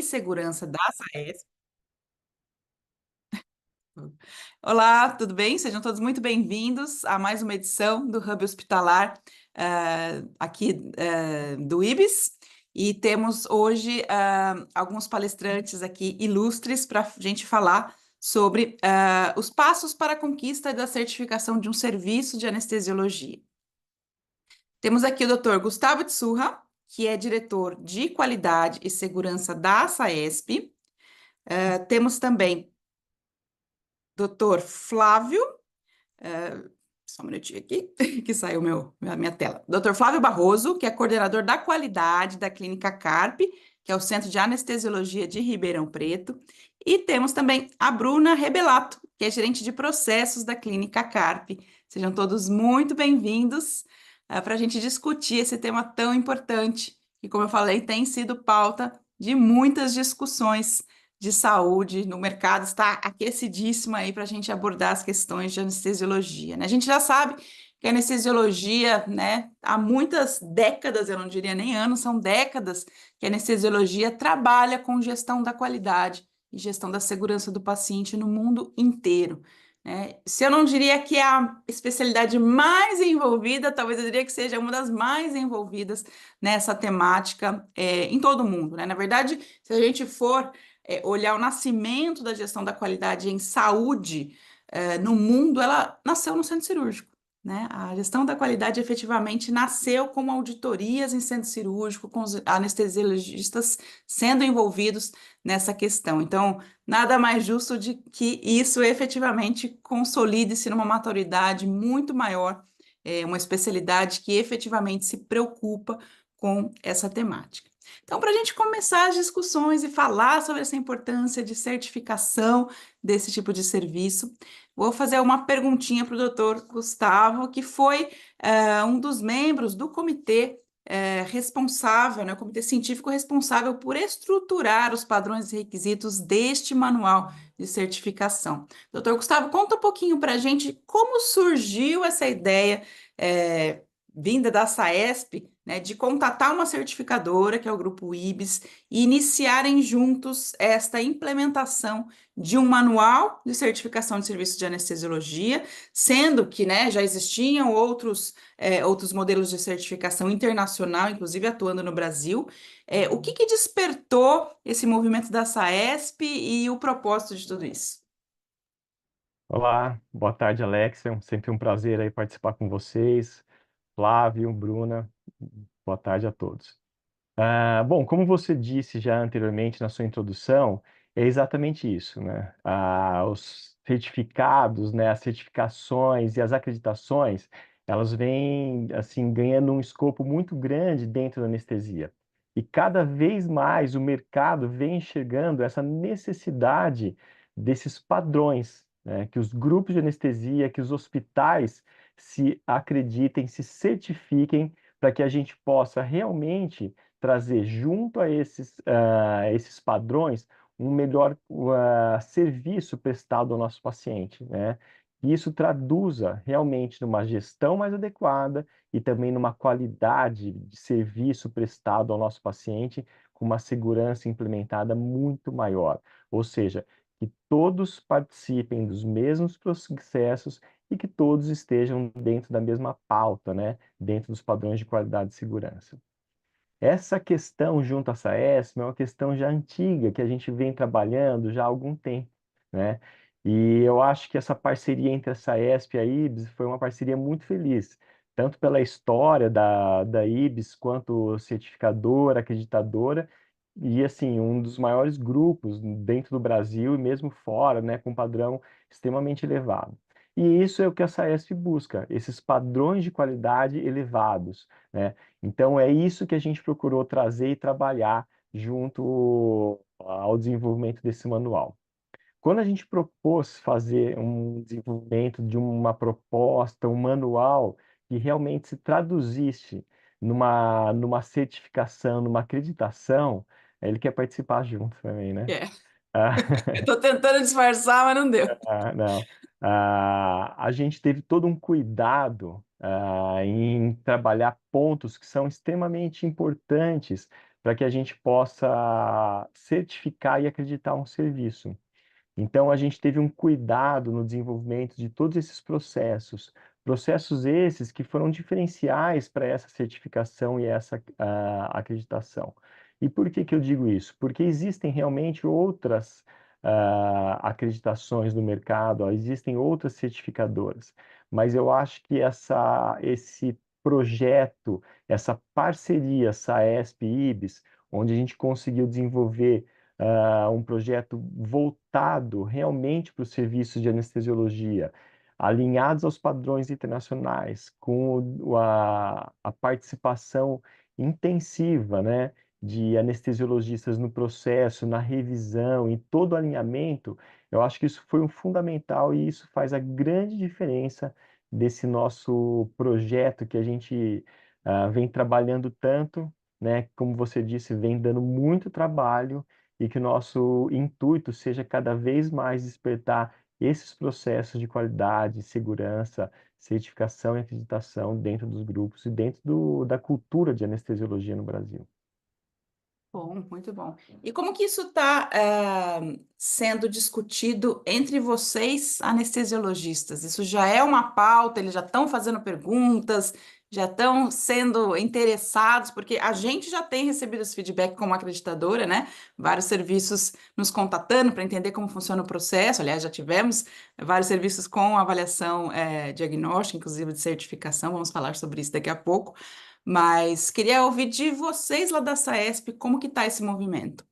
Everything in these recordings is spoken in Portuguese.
Segurança da SAESP. Olá, tudo bem? Sejam todos muito bem-vindos a mais uma edição do Hub Hospitalar aqui do IBS. E temos hoje alguns palestrantes aqui ilustres para a gente falar sobre os passos para a conquista da certificação de um serviço de anestesiologia. Temos aqui o Dr. Gustavo Tsurra, que é diretor de qualidade e segurança da SAESP. Temos também Dr. Flávio, só um minutinho aqui, que saiu a minha tela. Dr. Flávio Barroso, que é coordenador da qualidade da Clínica Carpe, que é o Centro de Anestesiologia de Ribeirão Preto. E temos também a Bruna Rebelato, que é gerente de processos da Clínica Carpe. Sejam todos muito bem-vindos para a gente discutir esse tema tão importante, que, como eu falei, tem sido pauta de muitas discussões de saúde no mercado, está aquecidíssima aí para a gente abordar as questões de anestesiologia, né? A gente já sabe que a anestesiologia, né, há muitas décadas, eu não diria nem anos, são décadas que a anestesiologia trabalha com gestão da qualidade e gestão da segurança do paciente no mundo inteiro, né? Se eu não diria que é a especialidade mais envolvida, talvez eu diria que seja uma das mais envolvidas nessa temática em todo o mundo, né? Na verdade, se a gente for olhar o nascimento da gestão da qualidade em saúde no mundo, ela nasceu no centro cirúrgico, né? A gestão da qualidade efetivamente nasceu com auditorias em centro cirúrgico, com os anestesiologistas sendo envolvidos nessa questão. Então, nada mais justo de que isso efetivamente consolide-se numa maturidade muito maior, uma especialidade que efetivamente se preocupa com essa temática. Então, para a gente começar as discussões e falar sobre essa importância de certificação desse tipo de serviço, vou fazer uma perguntinha para o doutor Gustavo, que foi um dos membros do comitê responsável, né, o comitê científico responsável por estruturar os padrões e requisitos deste manual de certificação. Doutor Gustavo, conta um pouquinho para a gente como surgiu essa ideia vinda da SAESP, né, de contatar uma certificadora, que é o Grupo IBS, e iniciarem juntos esta implementação de um manual de certificação de serviços de anestesiologia, sendo que, né, já existiam outros modelos de certificação internacional, inclusive atuando no Brasil. O que despertou esse movimento da SAESP e o propósito de tudo isso? Olá, boa tarde, Alex. É sempre um prazer aí participar com vocês. Flávio, Bruna, boa tarde a todos. Bom, como você disse já anteriormente na sua introdução, é exatamente isso, né? Os certificados, né, as certificações e as acreditações, elas vêm, assim, ganhando um escopo muito grande dentro da anestesia. E cada vez mais o mercado vem enxergando essa necessidade desses padrões, né, que os grupos de anestesia, que os hospitais se acreditem, se certifiquem para que a gente possa realmente trazer junto a esses padrões um melhor serviço prestado ao nosso paciente, né? E isso traduza realmente numa gestão mais adequada e também numa qualidade de serviço prestado ao nosso paciente com uma segurança implementada muito maior. Ou seja, que todos participem dos mesmos processos e que todos estejam dentro da mesma pauta, né? Dentro dos padrões de qualidade e segurança. Essa questão junto à SAESP é uma questão já antiga, que a gente vem trabalhando já há algum tempo, né? E eu acho que essa parceria entre a SAESP e a IBS foi uma parceria muito feliz, tanto pela história da IBS, quanto certificadora, acreditadora, e assim, um dos maiores grupos dentro do Brasil e mesmo fora, né, com padrão extremamente elevado. E isso é o que a SAESP busca, esses padrões de qualidade elevados, né? Então, é isso que a gente procurou trazer e trabalhar junto ao desenvolvimento desse manual. Quando a gente propôs fazer um desenvolvimento de uma proposta, um manual que realmente se traduzisse numa certificação, numa acreditação, ele quer participar junto também, né? É, Ah, eu estou tentando disfarçar, mas não deu. não. A gente teve todo um cuidado em trabalhar pontos que são extremamente importantes para que a gente possa certificar e acreditar um serviço. Então, a gente teve um cuidado no desenvolvimento de todos esses processos, processos esses que foram diferenciais para essa certificação e essa acreditação. E por que que eu digo isso? Porque existem realmente outras acreditações no mercado, ó, existem outras certificadoras, mas eu acho que esse projeto, essa parceria SAESP e IBS, onde a gente conseguiu desenvolver um projeto voltado realmente para os serviços de anestesiologia, alinhados aos padrões internacionais, com a participação intensiva, né, de anestesiologistas no processo, na revisão, em todo o alinhamento. Eu acho que isso foi um fundamental e isso faz a grande diferença desse nosso projeto que a gente vem trabalhando tanto, né? Como você disse, vem dando muito trabalho e que o nosso intuito seja cada vez mais despertar esses processos de qualidade, segurança, certificação e acreditação dentro dos grupos e dentro da cultura de anestesiologia no Brasil. Bom, muito bom. E como que isso está sendo discutido entre vocês, anestesiologistas? Isso já é uma pauta? Eles já estão fazendo perguntas, já estão sendo interessados? Porque a gente já tem recebido esse feedback como acreditadora, né? Vários serviços nos contatando para entender como funciona o processo. Aliás, já tivemos vários serviços com avaliação diagnóstica, inclusive de certificação. Vamos falar sobre isso daqui a pouco. Mas queria ouvir de vocês lá da SAESP como que está esse movimento.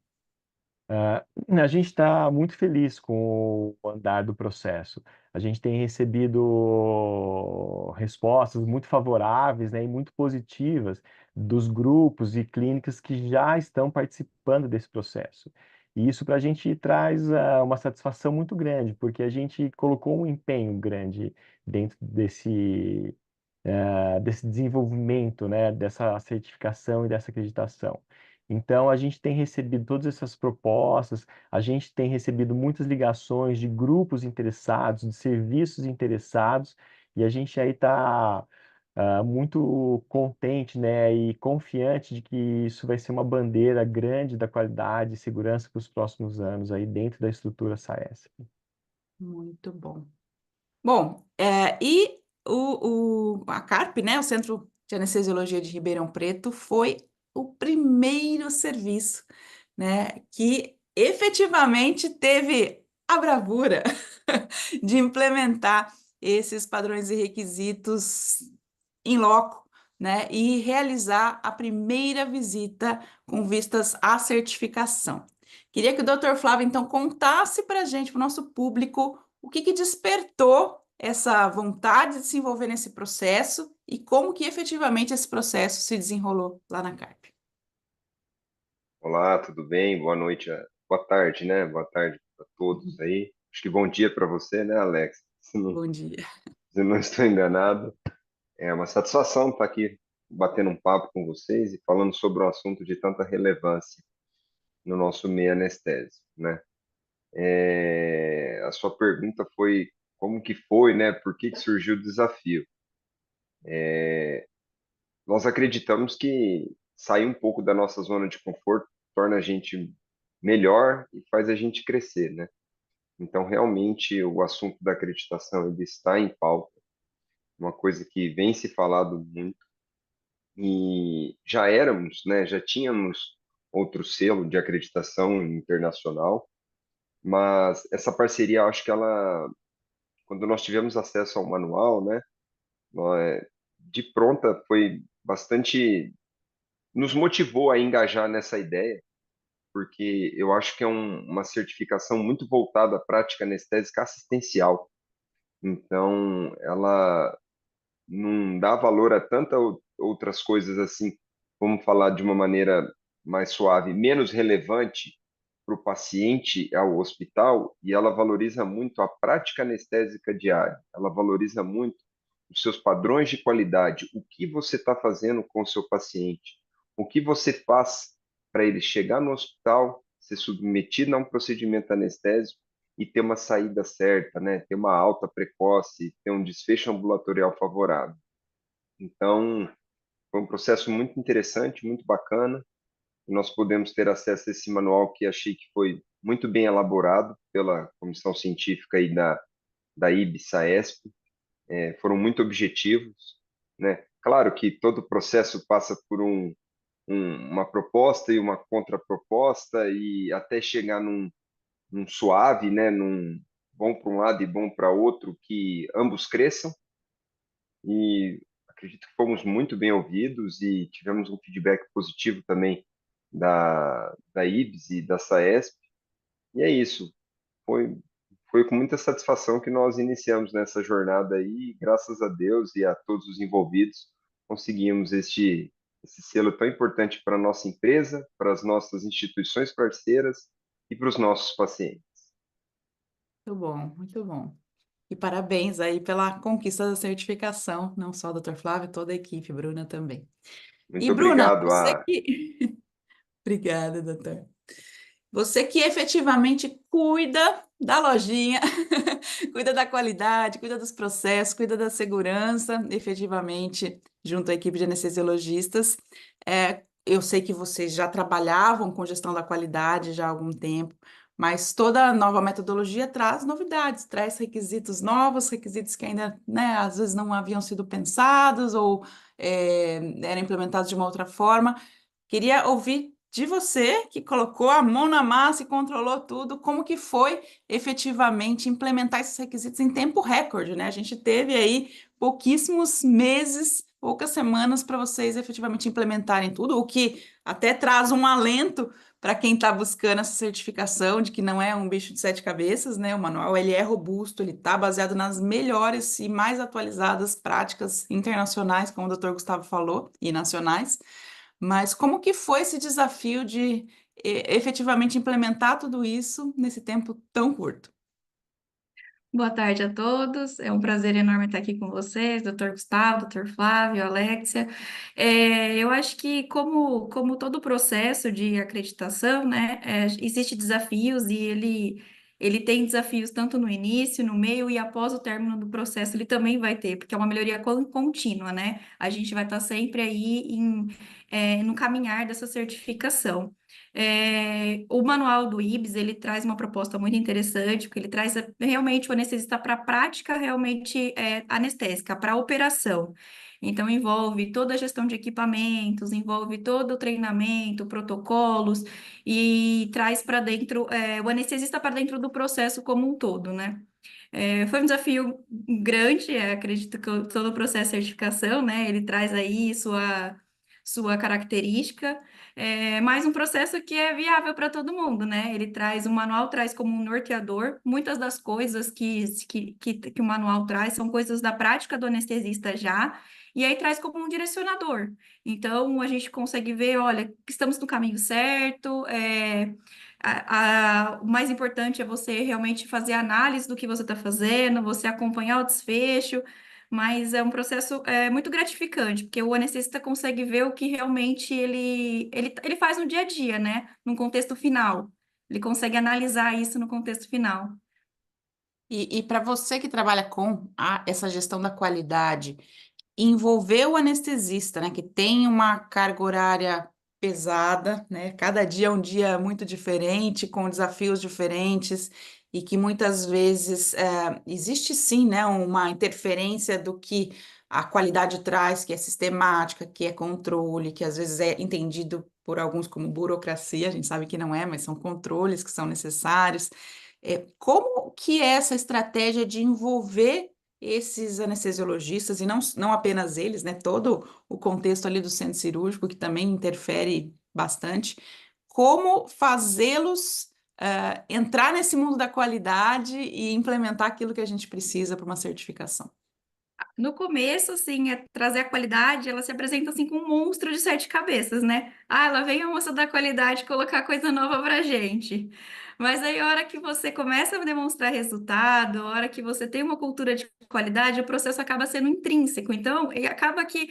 A gente está muito feliz com o andar do processo. A gente tem recebido respostas muito favoráveis, né, e muito positivas dos grupos e clínicas que já estão participando desse processo. E isso para a gente traz uma satisfação muito grande, porque a gente colocou um empenho grande dentro desse desenvolvimento, né, dessa certificação e dessa acreditação. Então, a gente tem recebido todas essas propostas, a gente tem recebido muitas ligações de grupos interessados, de serviços interessados, e a gente aí está muito contente, né, e confiante de que isso vai ser uma bandeira grande da qualidade e segurança para os próximos anos aí dentro da estrutura SAES. Muito bom. Bom, e a CARP, né, o Centro de Anestesiologia de Ribeirão Preto, foi o primeiro serviço, né, que efetivamente teve a bravura de implementar esses padrões e requisitos em loco, né, e realizar a primeira visita com vistas à certificação. Queria que o Dr. Flávio, então, contasse para a gente, para o nosso público, o que que despertou essa vontade de se envolver nesse processo e como que efetivamente esse processo se desenrolou lá na CARP. Olá, tudo bem? Boa noite, boa tarde, né? Boa tarde para todos aí. Acho que bom dia para você, né, Alex? Bom dia. Se não estou enganado. É uma satisfação estar aqui batendo um papo com vocês e falando sobre um assunto de tanta relevância no nosso meio anestésico, né? A sua pergunta foi como que foi, né? Por que que surgiu o desafio? Nós acreditamos que sair um pouco da nossa zona de conforto torna a gente melhor e faz a gente crescer, né? Então, realmente, o assunto da acreditação ele está em pauta, uma coisa que vem se falado muito, e já éramos, né, já tínhamos outro selo de acreditação internacional, mas essa parceria, eu acho que ela, quando nós tivemos acesso ao manual, né, de pronta foi bastante, nos motivou a engajar nessa ideia, porque eu acho que é uma certificação muito voltada à prática anestésica assistencial. Então, ela não dá valor a tantas outras coisas assim, vamos falar de uma maneira mais suave, menos relevante para o paciente ao hospital, e ela valoriza muito a prática anestésica diária, ela valoriza muito os seus padrões de qualidade, o que você está fazendo com o seu paciente, o que você faz para ele chegar no hospital, ser submetido a um procedimento anestésico e ter uma saída certa, né? Ter uma alta precoce, ter um desfecho ambulatorial favorável. Então, foi um processo muito interessante, muito bacana, e nós podemos ter acesso a esse manual que achei que foi muito bem elaborado pela comissão científica aí da IB-SAESP. Foram muito objetivos, né? Claro que todo o processo passa por uma proposta e uma contraproposta e até chegar num suave, né? Num bom para um lado e bom para outro, que ambos cresçam. E acredito que fomos muito bem ouvidos e tivemos um feedback positivo também da IBS e da SAESP. E é isso. Foi, foi com muita satisfação que nós iniciamos nessa jornada aí, e graças a Deus e a todos os envolvidos, conseguimos esse selo tão importante para a nossa empresa, para as nossas instituições parceiras e para os nossos pacientes. Muito bom, muito bom. E parabéns aí pela conquista da certificação, não só o Dr. Flávio, toda a equipe, Bruna também. E Muito Bruna, obrigado. você que... Obrigada, doutor. Você que efetivamente cuida da lojinha, cuida da qualidade, cuida dos processos, cuida da segurança, efetivamente, junto à equipe de anestesiologistas. Eu sei que vocês já trabalhavam com gestão da qualidade já há algum tempo, mas toda nova metodologia traz novidades, traz requisitos novos, requisitos que ainda, né, às vezes não haviam sido pensados ou eram implementados de uma outra forma. Queria ouvir de você, que colocou a mão na massa e controlou tudo, como que foi efetivamente implementar esses requisitos em tempo recorde, né? A gente teve aí pouquíssimos meses, poucas semanas para vocês efetivamente implementarem tudo, o que até traz um alento para quem está buscando essa certificação de que não é um bicho de sete cabeças, né? O manual, ele é robusto, ele está baseado nas melhores e mais atualizadas práticas internacionais, como o Dr. Gustavo falou, e nacionais. Mas como que foi esse desafio de efetivamente implementar tudo isso nesse tempo tão curto? Boa tarde a todos, é um prazer enorme estar aqui com vocês, doutor Gustavo, doutor Flávio, Alexia. Eu acho que como todo processo de acreditação, né, existe desafios e ele tem desafios tanto no início, no meio e após o término do processo ele também vai ter, porque é uma melhoria contínua, né? A gente vai estar sempre aí no caminhar dessa certificação. O manual do IBS, ele traz uma proposta muito interessante, porque ele traz realmente o anestesista para a prática realmente anestésica, para a operação. Então, envolve toda a gestão de equipamentos, envolve todo o treinamento, protocolos, e traz para dentro, o anestesista para dentro do processo como um todo, né? Foi um desafio grande, acredito que todo o processo de certificação, né? Ele traz aí sua característica, mas um processo que é viável para todo mundo, né? O manual traz como um norteador, muitas das coisas que o manual traz são coisas da prática do anestesista já, e aí traz como um direcionador. Então, a gente consegue ver, olha, que estamos no caminho certo, o mais importante é você realmente fazer análise do que você está fazendo, você acompanhar o desfecho, mas é um processo muito gratificante, porque o anestesista consegue ver o que realmente ele faz no dia a dia, né? No contexto final. Ele consegue analisar isso no contexto final. E para você que trabalha com essa gestão da qualidade, envolver o anestesista, né, que tem uma carga horária pesada, né? Cada dia é um dia muito diferente, com desafios diferentes, e que muitas vezes existe sim, né, uma interferência do que a qualidade traz, que é sistemática, que é controle, que às vezes é entendido por alguns como burocracia, a gente sabe que não é, mas são controles que são necessários. Como que é essa estratégia de envolver esses anestesiologistas, e não apenas eles, né? Todo o contexto ali do centro cirúrgico, que também interfere bastante, como fazê-los entrar nesse mundo da qualidade e implementar aquilo que a gente precisa para uma certificação? No começo, assim, trazer a qualidade, ela se apresenta assim com um monstro de sete cabeças, né? Ah, ela vem a moça da qualidade colocar coisa nova pra gente. Mas aí, a hora que você começa a demonstrar resultado, a hora que você tem uma cultura de qualidade, o processo acaba sendo intrínseco. Então, acaba que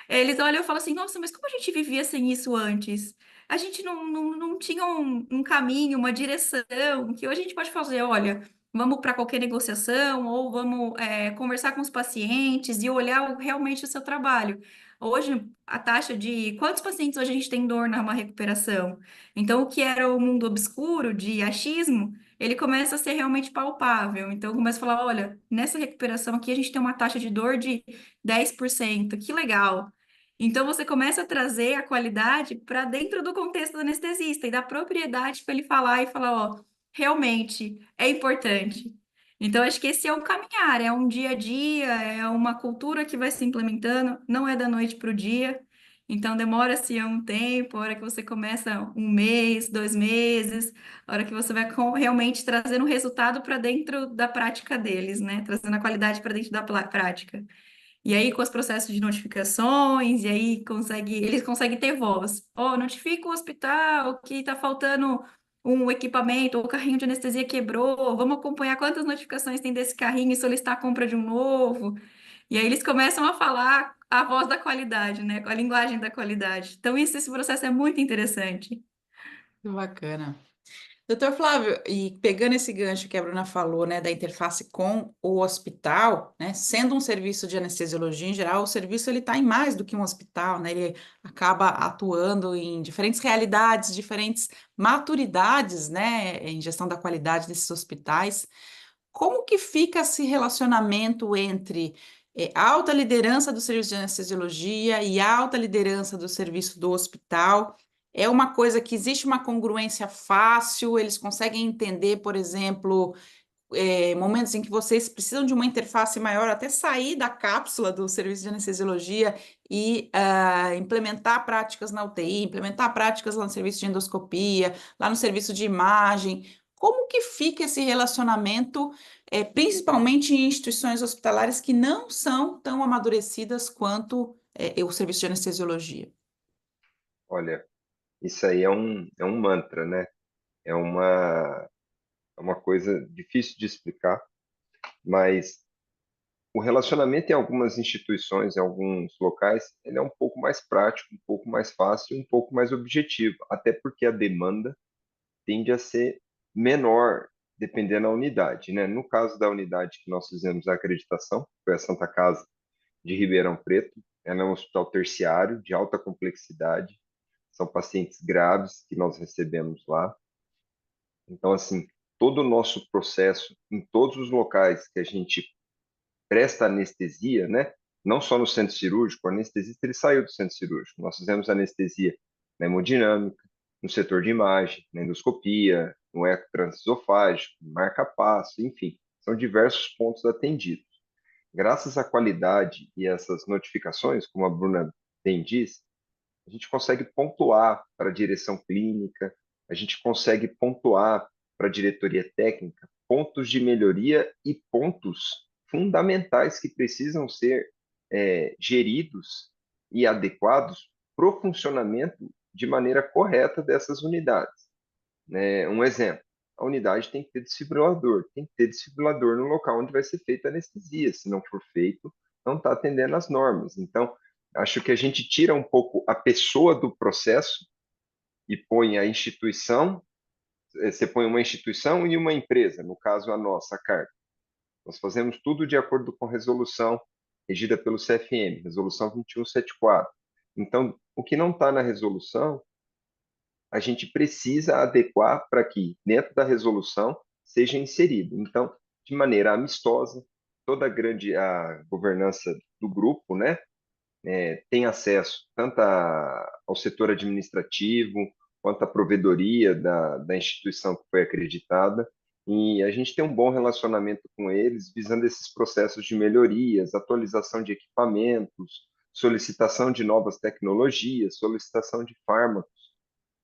eles olham e falam assim, nossa, mas como a gente vivia sem isso antes? A gente não tinha um caminho, uma direção, que hoje a gente pode fazer, olha, vamos para qualquer negociação ou vamos conversar com os pacientes e olhar realmente o seu trabalho. Hoje, a taxa de quantos pacientes hoje a gente tem dor numa recuperação? Então, o que era o mundo obscuro de achismo, ele começa a ser realmente palpável. Então, começa a falar: olha, nessa recuperação aqui a gente tem uma taxa de dor de 10%, que legal. Então, você começa a trazer a qualidade para dentro do contexto do anestesista e dá propriedade para ele falar e falar: ó, realmente é importante. Então, acho que esse é o caminhar, é um dia a dia, é uma cultura que vai se implementando, não é da noite para o dia. Então, demora-se um tempo, a hora que você começa um mês, 2 meses, a hora que você vai realmente trazendo o resultado para dentro da prática deles, né? Trazendo a qualidade para dentro da prática. E aí, com os processos de notificações, e aí eles conseguem ter voz. Ó, notifica o hospital que está faltando um equipamento, ou o carrinho de anestesia quebrou, vamos acompanhar quantas notificações tem desse carrinho e solicitar a compra de um novo. E aí eles começam a falar a voz da qualidade, né? Com a linguagem da qualidade. Então, esse processo é muito interessante. Que bacana. Doutor Flávio, e pegando esse gancho que a Bruna falou, né, da interface com o hospital, né, sendo um serviço de anestesiologia em geral, o serviço ele está em mais do que um hospital, né, ele acaba atuando em diferentes realidades, diferentes maturidades, né, em gestão da qualidade desses hospitais. Como que fica esse relacionamento entre a alta liderança do serviço de anestesiologia e a alta liderança do serviço do hospital? É uma coisa que existe uma congruência fácil, eles conseguem entender, por exemplo, momentos em que vocês precisam de uma interface maior, até sair da cápsula do serviço de anestesiologia e implementar práticas na UTI, implementar práticas lá no serviço de endoscopia, lá no serviço de imagem. Como que fica esse relacionamento, principalmente em instituições hospitalares que não são tão amadurecidas quanto o serviço de anestesiologia? Olha, isso aí é um mantra, né? É uma coisa difícil de explicar, mas o relacionamento em algumas instituições, em alguns locais, ele é um pouco mais prático, um pouco mais fácil, um pouco mais objetivo, até porque a demanda tende a ser menor, dependendo da unidade, né? No caso da unidade que nós fizemos a acreditação, foi a Santa Casa de Ribeirão Preto, ela é um hospital terciário de alta complexidade, são pacientes graves que nós recebemos lá. Então, assim, todo o nosso processo, em todos os locais que a gente presta anestesia, né? Não só no centro cirúrgico, o anestesista ele saiu do centro cirúrgico. Nós fizemos anestesia na hemodinâmica, no setor de imagem, na endoscopia, no eco transesofágico, marca-passo, enfim, são diversos pontos atendidos. Graças à qualidade e essas notificações, como a Bruna bem diz, a gente consegue pontuar para a direção clínica, a gente consegue pontuar para a diretoria técnica pontos de melhoria e pontos fundamentais que precisam ser geridos e adequados para o funcionamento de maneira correta dessas unidades. Né? Um exemplo, a unidade tem que ter desfibrilador no local onde vai ser feita a anestesia, se não for feito, não está atendendo às normas. Então, acho que a gente tira um pouco a pessoa do processo e põe a instituição, você põe uma instituição e uma empresa, no caso a nossa, a CARP. Nós fazemos tudo de acordo com a resolução regida pelo CFM, resolução 2174. Então, o que não está na resolução, a gente precisa adequar para que, dentro da resolução, seja inserido. Então, de maneira amistosa, toda a governança do grupo, né, tem acesso tanto ao setor administrativo, quanto à provedoria da instituição que foi acreditada, e a gente tem um bom relacionamento com eles, visando esses processos de melhorias, atualização de equipamentos, solicitação de novas tecnologias, solicitação de fármacos.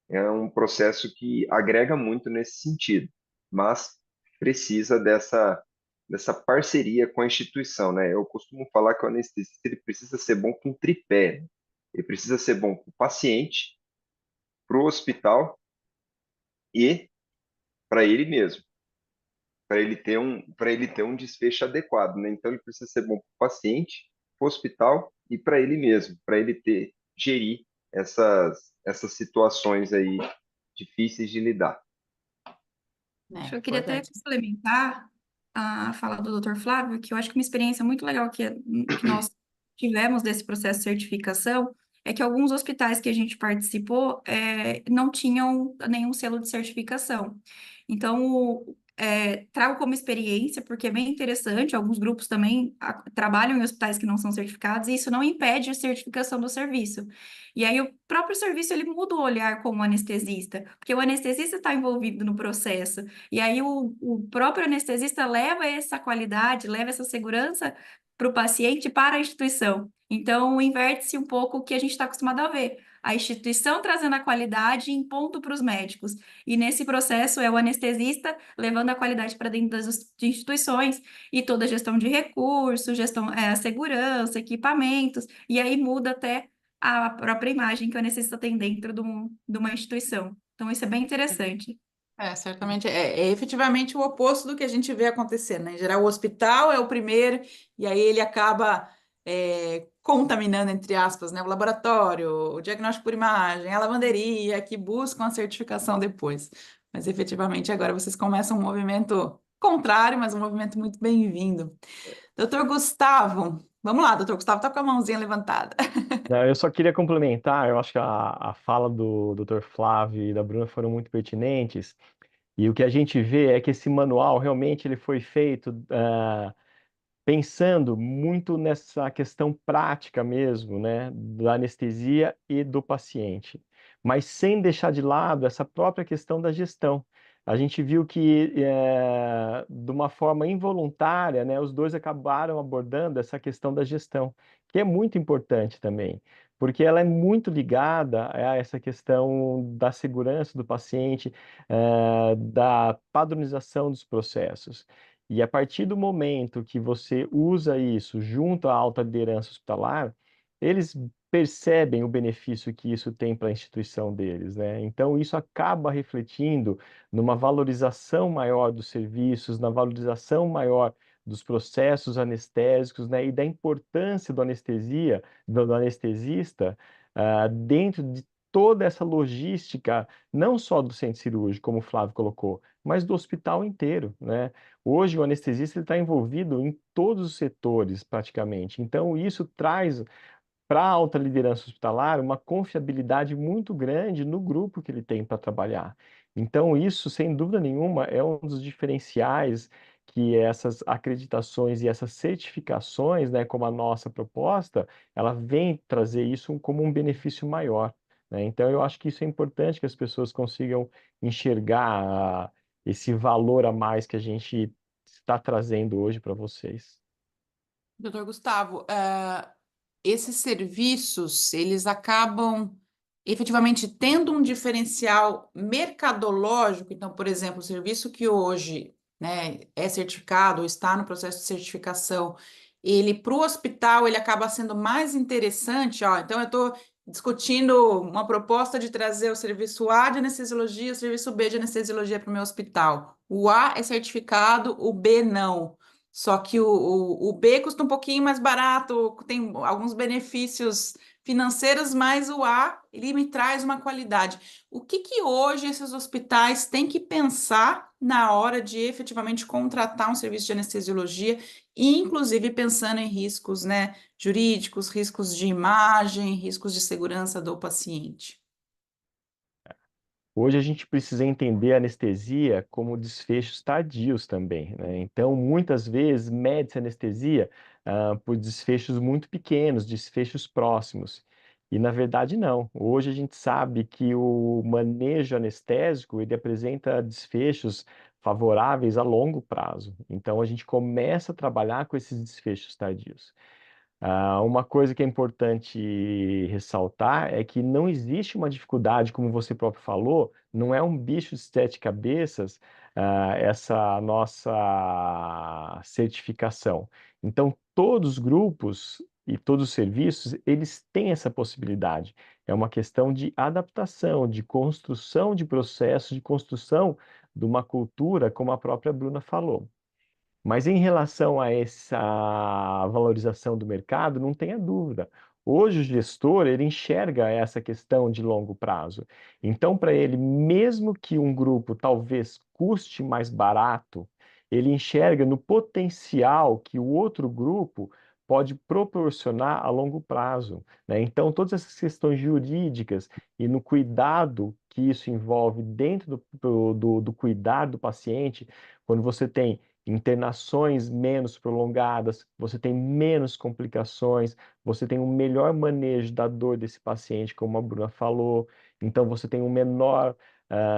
É um processo que agrega muito nesse sentido, mas precisa dessa parceria com a instituição, né? Eu costumo falar que o anestesista ele precisa ser bom com tripé, né? Ele precisa ser bom para o paciente, para o hospital e para ele mesmo, para ele ter um desfecho adequado, né? Então ele precisa ser bom para o paciente, para o hospital e para ele mesmo, para ele gerir essas situações aí difíceis de lidar. Eu queria até Importante. complementar a fala do Dr. Flávio, que eu acho que uma experiência muito legal que nós tivemos desse processo de certificação é que alguns hospitais que a gente participou não tinham nenhum selo de certificação. Então, trago como experiência, porque é bem interessante, alguns grupos também trabalham em hospitais que não são certificados, e isso não impede a certificação do serviço. E aí, o próprio serviço, ele muda o olhar como anestesista, porque o anestesista está envolvido no processo, e aí o próprio anestesista leva essa qualidade, leva essa segurança para o paciente, para a instituição. Então, inverte-se um pouco o que a gente está acostumado a ver. A instituição trazendo a qualidade em ponto para os médicos. E nesse processo é o anestesista levando a qualidade para dentro das instituições e toda a gestão de recursos, gestão, a segurança, equipamentos, e aí muda até a própria imagem que o anestesista tem dentro de uma instituição. Então, isso é bem interessante. Certamente é efetivamente o oposto do que a gente vê acontecer, né? Em geral, o hospital é o primeiro, e aí ele acaba contaminando, entre aspas, né? O laboratório, o diagnóstico por imagem, a lavanderia, que buscam a certificação depois. Mas efetivamente agora vocês começam um movimento contrário, mas um movimento muito bem-vindo. Doutor Gustavo, vamos lá, doutor Gustavo, tá com a mãozinha levantada. Não, eu só queria complementar, eu acho que a fala do Dr. Flávio e da Bruna foram muito pertinentes, e o que a gente vê é que esse manual realmente ele foi feito pensando muito nessa questão prática mesmo, né, da anestesia e do paciente, mas sem deixar de lado essa própria questão da gestão. A gente viu que, de uma forma involuntária, né, os dois acabaram abordando essa questão da gestão, que é muito importante também, porque ela é muito ligada a essa questão da segurança do paciente, da padronização dos processos. E a partir do momento que você usa isso junto à alta liderança hospitalar, eles percebem o benefício que isso tem para a instituição deles, né? Então, isso acaba refletindo numa valorização maior dos serviços, na valorização maior dos processos anestésicos, né? E da importância do anestesia, do anestesista, dentro de toda essa logística, não só do centro cirúrgico, como o Flávio colocou, mas do hospital inteiro, né? Hoje, o anestesista está envolvido em todos os setores, praticamente. Então, isso traz para a alta liderança hospitalar uma confiabilidade muito grande no grupo que ele tem para trabalhar. Então, isso, sem dúvida nenhuma, é um dos diferenciais que essas acreditações e essas certificações, né, como a nossa proposta, ela vem trazer isso como um benefício maior, né? Então, eu acho que isso é importante que as pessoas consigam enxergar esse valor a mais que a gente está trazendo hoje para vocês. Doutor Gustavo, esses serviços, eles acabam efetivamente tendo um diferencial mercadológico. Então, por exemplo, o serviço que hoje, né, é certificado ou está no processo de certificação, ele para o hospital ele acaba sendo mais interessante. Ó, então, eu estou discutindo uma proposta de trazer o serviço A de anestesiologia, o serviço B de anestesiologia para o meu hospital. O A é certificado, o B não. Só que o B custa um pouquinho mais barato, tem alguns benefícios financeiros, mas o A, ele me traz uma qualidade. O que que hoje esses hospitais têm que pensar na hora de efetivamente contratar um serviço de anestesiologia, inclusive pensando em riscos, né, jurídicos, riscos de imagem, riscos de segurança do paciente? Hoje a gente precisa entender a anestesia como desfechos tardios também, né? Então, muitas vezes, mede-se anestesia por desfechos muito pequenos, desfechos próximos. E, na verdade, não. Hoje a gente sabe que o manejo anestésico, ele apresenta desfechos favoráveis a longo prazo. Então, a gente começa a trabalhar com esses desfechos tardios. Uma coisa que é importante ressaltar é que não existe uma dificuldade, como você próprio falou, não é um bicho de sete cabeças, essa nossa certificação. Então, todos os grupos e todos os serviços, eles têm essa possibilidade. É uma questão de adaptação, de construção de processos, de construção de uma cultura, como a própria Bruna falou. Mas em relação a essa valorização do mercado, não tenha dúvida. Hoje o gestor, ele enxerga essa questão de longo prazo. Então, para ele, mesmo que um grupo talvez custe mais barato, ele enxerga no potencial que o outro grupo pode proporcionar a longo prazo, né? Então, todas essas questões jurídicas e no cuidado que isso envolve dentro do cuidar do paciente, quando você tem internações menos prolongadas, você tem menos complicações, você tem um melhor manejo da dor desse paciente, como a Bruna falou, então você tem um menor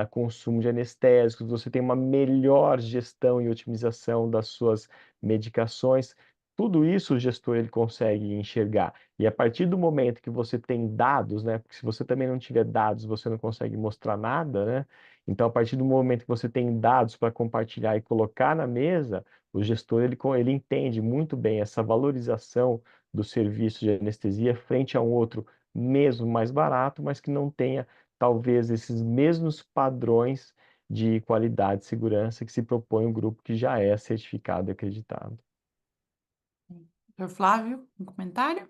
consumo de anestésicos, você tem uma melhor gestão e otimização das suas medicações. Tudo isso o gestor ele consegue enxergar. E a partir do momento que você tem dados, né? Porque se você também não tiver dados, você não consegue mostrar nada, né? Então, a partir do momento que você tem dados para compartilhar e colocar na mesa, o gestor ele entende muito bem essa valorização do serviço de anestesia frente a um outro mesmo mais barato, mas que não tenha talvez esses mesmos padrões de qualidade e segurança que se propõe um grupo que já é certificado e acreditado. Doutor Flávio, um comentário?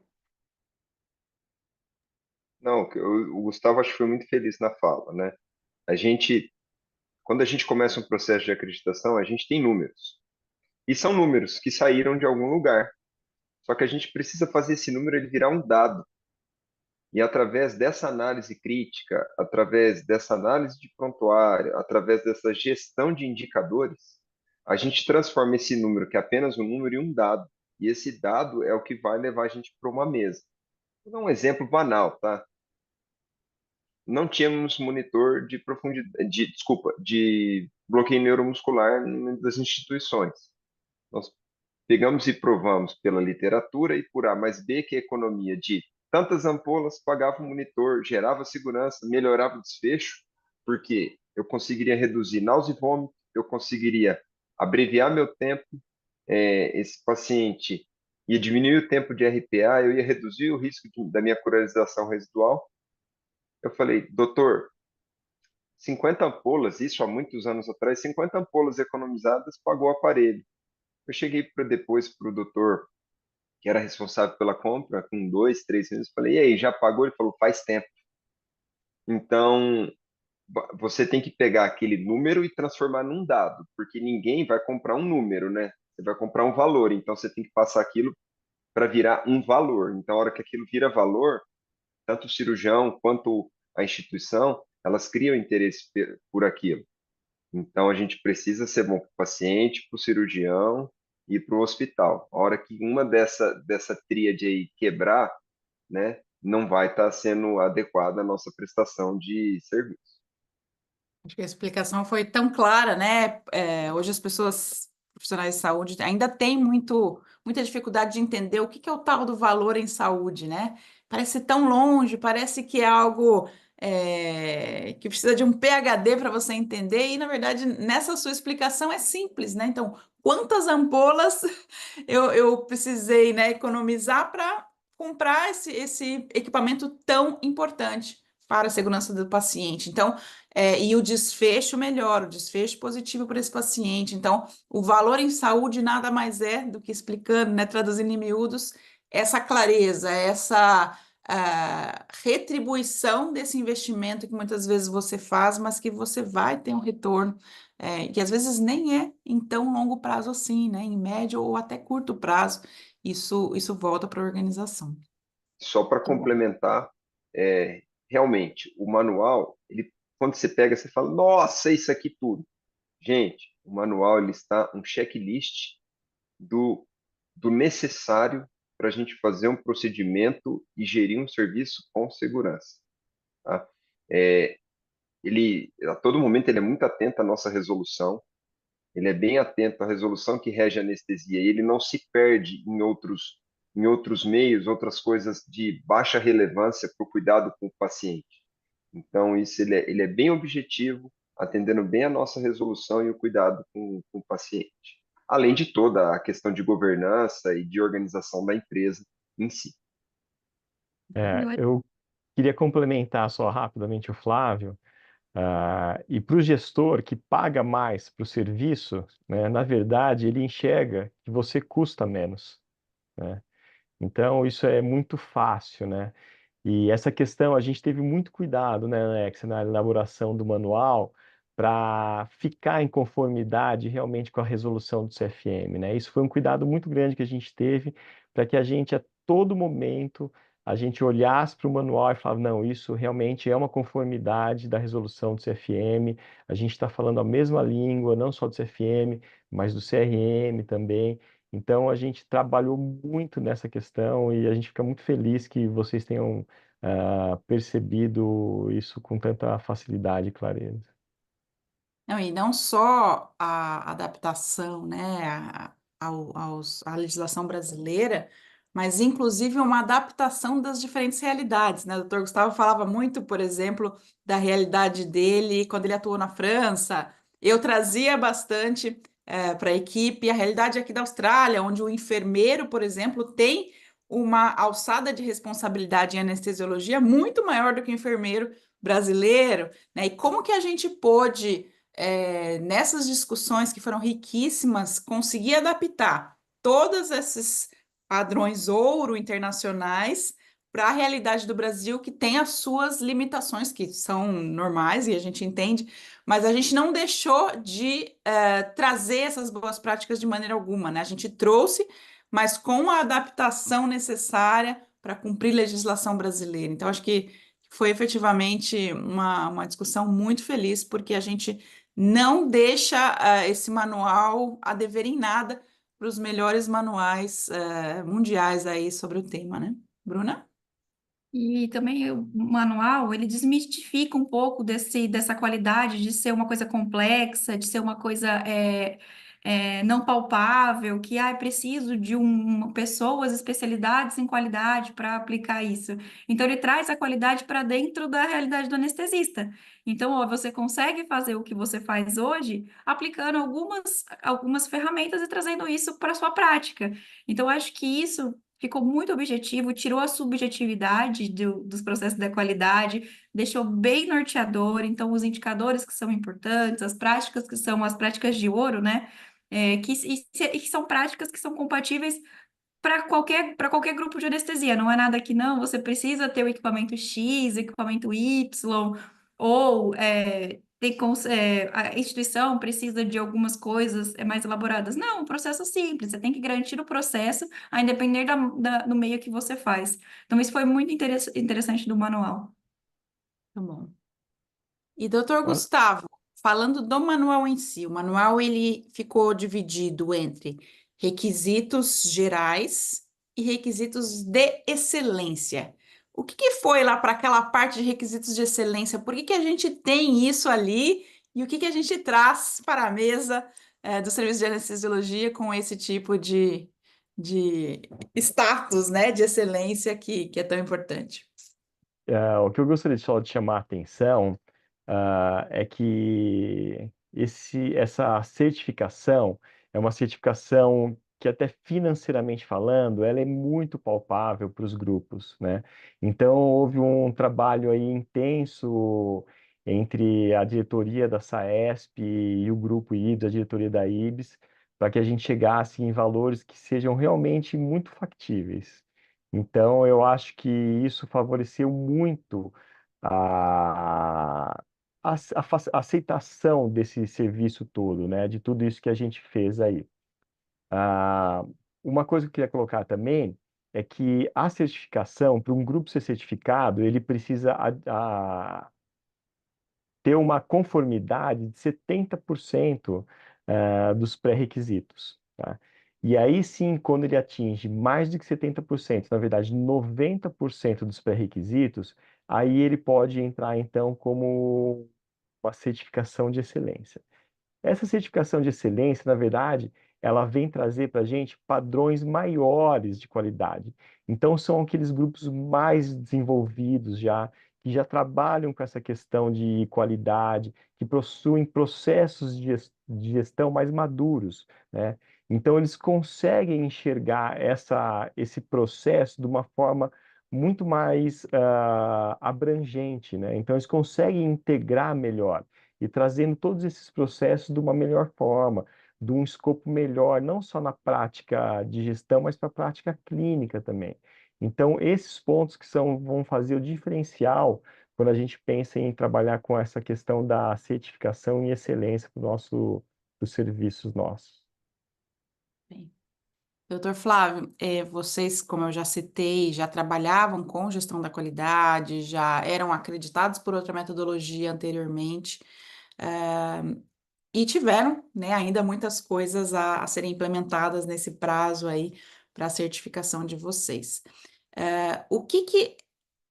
Não, o Gustavo acho que foi muito feliz na fala, né? A gente, quando a gente começa um processo de acreditação, a gente tem números. E são números que saíram de algum lugar. Só que a gente precisa fazer esse número ele virar um dado. E através dessa análise crítica, através dessa análise de prontuário, através dessa gestão de indicadores, a gente transforma esse número, que é apenas um número, em um dado. E esse dado é o que vai levar a gente para uma mesa. Vou dar um exemplo banal, tá? Não tínhamos monitor de profundidade, de bloqueio neuromuscular em uma das instituições. Nós pegamos e provamos pela literatura e por A mais B que a economia de tantas ampolas pagava o monitor, gerava segurança, melhorava o desfecho, porque eu conseguiria reduzir náusea e vômito, eu conseguiria abreviar meu tempo, esse paciente ia diminuir o tempo de RPA, eu ia reduzir o risco da minha curarização residual. Eu falei, doutor, 50 ampolas, isso há muitos anos atrás, 50 ampolas economizadas pagou o aparelho. Eu cheguei depois para o doutor, que era responsável pela compra, com 2, 3 meses, falei, e aí, já pagou? Ele falou, faz tempo. Então, você tem que pegar aquele número e transformar num dado, porque ninguém vai comprar um número, né? Você vai comprar um valor, então você tem que passar aquilo para virar um valor. Então, a hora que aquilo vira valor, tanto o cirurgião quanto a instituição, elas criam interesse por aquilo. Então, a gente precisa ser bom para o paciente, para o cirurgião e para o hospital. A hora que uma dessa tríade aí quebrar, né, não vai estar sendo adequada a nossa prestação de serviço. Acho que a explicação foi tão clara, né? Hoje as pessoas, profissionais de saúde, ainda têm muita dificuldade de entender o que que é o tal do valor em saúde, né? Parece tão longe, parece que é algo que precisa de um PhD para você entender, e na verdade, nessa sua explicação é simples, né? Então, quantas ampolas eu precisei, né, economizar para comprar esse equipamento tão importante para a segurança do paciente? Então, e o desfecho melhor, o desfecho positivo para esse paciente. Então, o valor em saúde nada mais é do que explicando, né, traduzindo em miúdos, essa clareza, essa retribuição desse investimento que muitas vezes você faz, mas que você vai ter um retorno, que às vezes nem é em tão longo prazo assim, né, em médio ou até curto prazo. Isso volta para a organização. Só para Muito bom. complementar, realmente, o manual, ele, quando você pega, você fala, nossa, isso aqui tudo. Gente, o manual ele está um checklist do necessário para a gente fazer um procedimento e gerir um serviço com segurança. Tá? É, ele, a todo momento, ele é muito atento à nossa resolução, ele é bem atento à resolução que rege a anestesia, e ele não se perde em outros meios, outras coisas de baixa relevância para o cuidado com o paciente. Então, isso ele é bem objetivo, atendendo bem a nossa resolução e o cuidado com o paciente. Além de toda a questão de governança e de organização da empresa em si. Eu queria complementar só rapidamente o Flávio, e para o gestor que paga mais para o serviço, né, na verdade, ele enxerga que você custa menos, né? Então, isso é muito fácil, né? E essa questão, a gente teve muito cuidado, né, Alex, na elaboração do manual, para ficar em conformidade realmente com a resolução do CFM, né? Isso foi um cuidado muito grande que a gente teve, para que a gente, a todo momento, a gente olhasse para o manual e falava, não, isso realmente é uma conformidade da resolução do CFM, a gente está falando a mesma língua, não só do CFM, mas do CRM também. Então, a gente trabalhou muito nessa questão e a gente fica muito feliz que vocês tenham percebido isso com tanta facilidade e clareza. Não, e não só a adaptação, né, à legislação brasileira, mas inclusive uma adaptação das diferentes realidades, né? O doutor Gustavo falava muito, por exemplo, da realidade dele quando ele atuou na França. Eu trazia bastante para a equipe a realidade aqui da Austrália, onde o enfermeiro, por exemplo, tem uma alçada de responsabilidade em anestesiologia muito maior do que o enfermeiro brasileiro, né? E como que a gente pôde nessas discussões que foram riquíssimas, conseguir adaptar todos esses padrões ouro internacionais para a realidade do Brasil, que tem as suas limitações, que são normais e a gente entende, mas a gente não deixou de trazer essas boas práticas de maneira alguma, né? A gente trouxe, mas com a adaptação necessária para cumprir legislação brasileira. Então, acho que foi efetivamente uma discussão muito feliz, porque a gente não deixa esse manual a dever em nada para os melhores manuais mundiais aí sobre o tema, né? Bruna? E também o manual, ele desmistifica um pouco dessa qualidade de ser uma coisa complexa, de ser uma coisa não palpável, que é preciso de pessoas, especialidades em qualidade para aplicar isso. Então, ele traz a qualidade para dentro da realidade do anestesista. Então, ó, você consegue fazer o que você faz hoje aplicando algumas ferramentas e trazendo isso para a sua prática. Então, acho que isso ficou muito objetivo, tirou a subjetividade dos processos da qualidade, deixou bem norteador. Então, os indicadores que são importantes, as práticas que são as práticas de ouro, né? Que são práticas que são compatíveis para qualquer grupo de anestesia. Não é nada que não, você precisa ter o equipamento X, o equipamento Y, ou a instituição precisa de algumas coisas mais elaboradas. Não, um processo simples, você tem que garantir o processo, a depender do meio que você faz. Então, isso foi muito interessante do manual. Tá bom. E doutor Olha, Gustavo, falando do manual em si, o manual ele ficou dividido entre requisitos gerais e requisitos de excelência. O que que foi lá para aquela parte de requisitos de excelência? Por que que a gente tem isso ali e o que que a gente traz para a mesa do serviço de anestesiologia com esse tipo de status, né, de excelência que é tão importante? o que eu gostaria só de chamar a atenção é que essa certificação é uma certificação que até financeiramente falando, ela é muito palpável para os grupos, né? Então houve um trabalho aí intenso entre a diretoria da SAESP e o grupo IBS, a diretoria da IBS, para que a gente chegasse em valores que sejam realmente muito factíveis. Então, eu acho que isso favoreceu muito a, a aceitação desse serviço todo, né? De tudo isso que a gente fez aí. Ah, uma coisa que eu queria colocar também é que a certificação, para um grupo ser certificado, ele precisa ter uma conformidade de 70% dos pré-requisitos, tá? E aí sim, quando ele atinge mais de que 70%, na verdade 90% dos pré-requisitos, aí ele pode entrar então como uma certificação de excelência. Essa certificação de excelência, na verdade, ela vem trazer para a gente padrões maiores de qualidade. Então, são aqueles grupos mais desenvolvidos já, que já trabalham com essa questão de qualidade, que possuem processos de gestão mais maduros, né? Então, eles conseguem enxergar esse processo de uma forma muito mais abrangente, né? Então, eles conseguem integrar melhor e trazendo todos esses processos de uma melhor forma, de um escopo melhor, não só na prática de gestão, mas para a prática clínica também. Então, esses pontos que vão fazer o diferencial quando a gente pensa em trabalhar com essa questão da certificação e excelência para os serviços nossos. Bem. Doutor Flávio, vocês, como eu já citei, já trabalhavam com gestão da qualidade, já eram acreditados por outra metodologia anteriormente, eh, e tiveram, né, ainda muitas coisas a serem implementadas nesse prazo aí para a certificação de vocês. O que que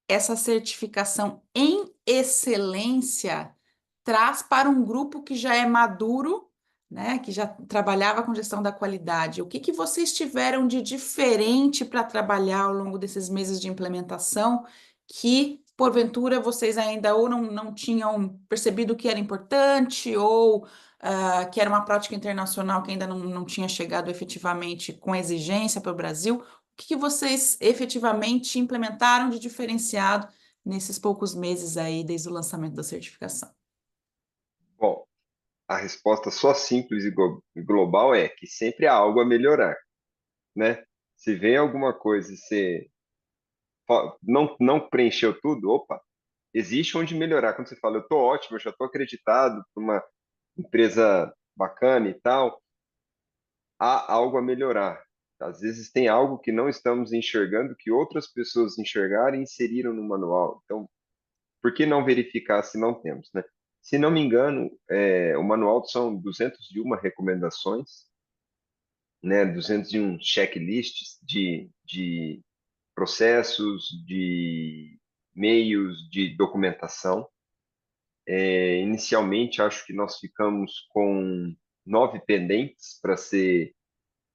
essa certificação em excelência traz para um grupo que já é maduro, né, que já trabalhava com gestão da qualidade? O que que vocês tiveram de diferente para trabalhar ao longo desses meses de implementação que, porventura, vocês ainda ou não tinham percebido que era importante ou que era uma prática internacional que ainda não tinha chegado efetivamente com exigência para o Brasil? O que que vocês efetivamente implementaram de diferenciado nesses poucos meses aí desde o lançamento da certificação? Bom, a resposta só simples e global é que sempre há algo a melhorar, né? Se vem alguma coisa e você não preencheu tudo, opa, existe onde melhorar. Quando você fala, eu estou ótimo, eu já estou acreditado para uma empresa bacana e tal, há algo a melhorar. Às vezes tem algo que não estamos enxergando, que outras pessoas enxergaram e inseriram no manual. Então, por que não verificar se não temos, né? Se não me engano, o manual são 201 recomendações, né? 201 checklists de processos, de meios, de documentação. Inicialmente, acho que nós ficamos com 9 pendentes para ser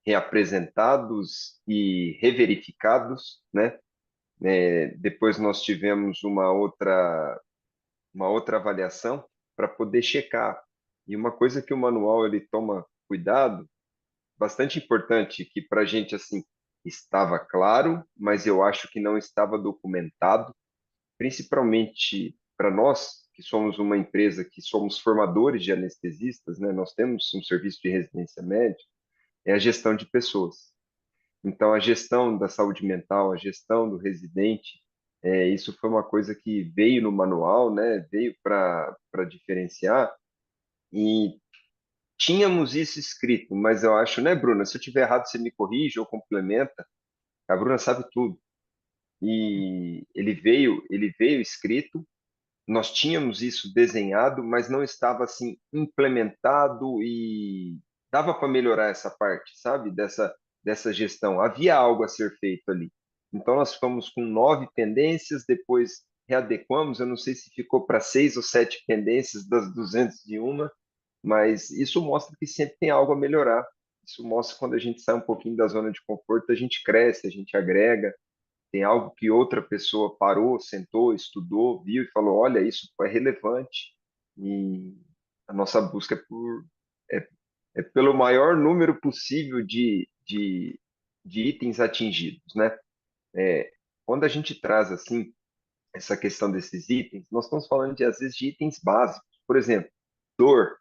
reapresentados e reverificados, né? Depois nós tivemos uma outra avaliação para poder checar. E uma coisa que o manual ele toma cuidado, bastante importante, que para a gente assim estava claro, mas eu acho que não estava documentado, principalmente para nós que somos uma empresa que somos formadores de anestesistas, né? Nós temos um serviço de residência médica, é a gestão de pessoas. Então, a gestão da saúde mental, a gestão do residente, isso foi uma coisa que veio no manual, né? Veio para diferenciar e tínhamos isso escrito, mas eu acho, né, Bruna? Se eu tiver errado, você me corrige ou complementa. A Bruna sabe tudo. E ele veio escrito. Nós tínhamos isso desenhado, mas não estava assim implementado e dava para melhorar essa parte, sabe? Dessa gestão. Havia algo a ser feito ali. Então nós ficamos com 9 pendências, depois readequamos, eu não sei se ficou para 6 ou 7 pendências das 201, mas isso mostra que sempre tem algo a melhorar. Isso mostra que quando a gente sai um pouquinho da zona de conforto, a gente cresce, a gente agrega, tem algo que outra pessoa parou, sentou, estudou, viu e falou: olha, isso é relevante. E a nossa busca é, é pelo maior número possível de itens atingidos, né? Quando a gente traz assim essa questão desses itens, nós estamos falando de às vezes de itens básicos. Por exemplo, dor.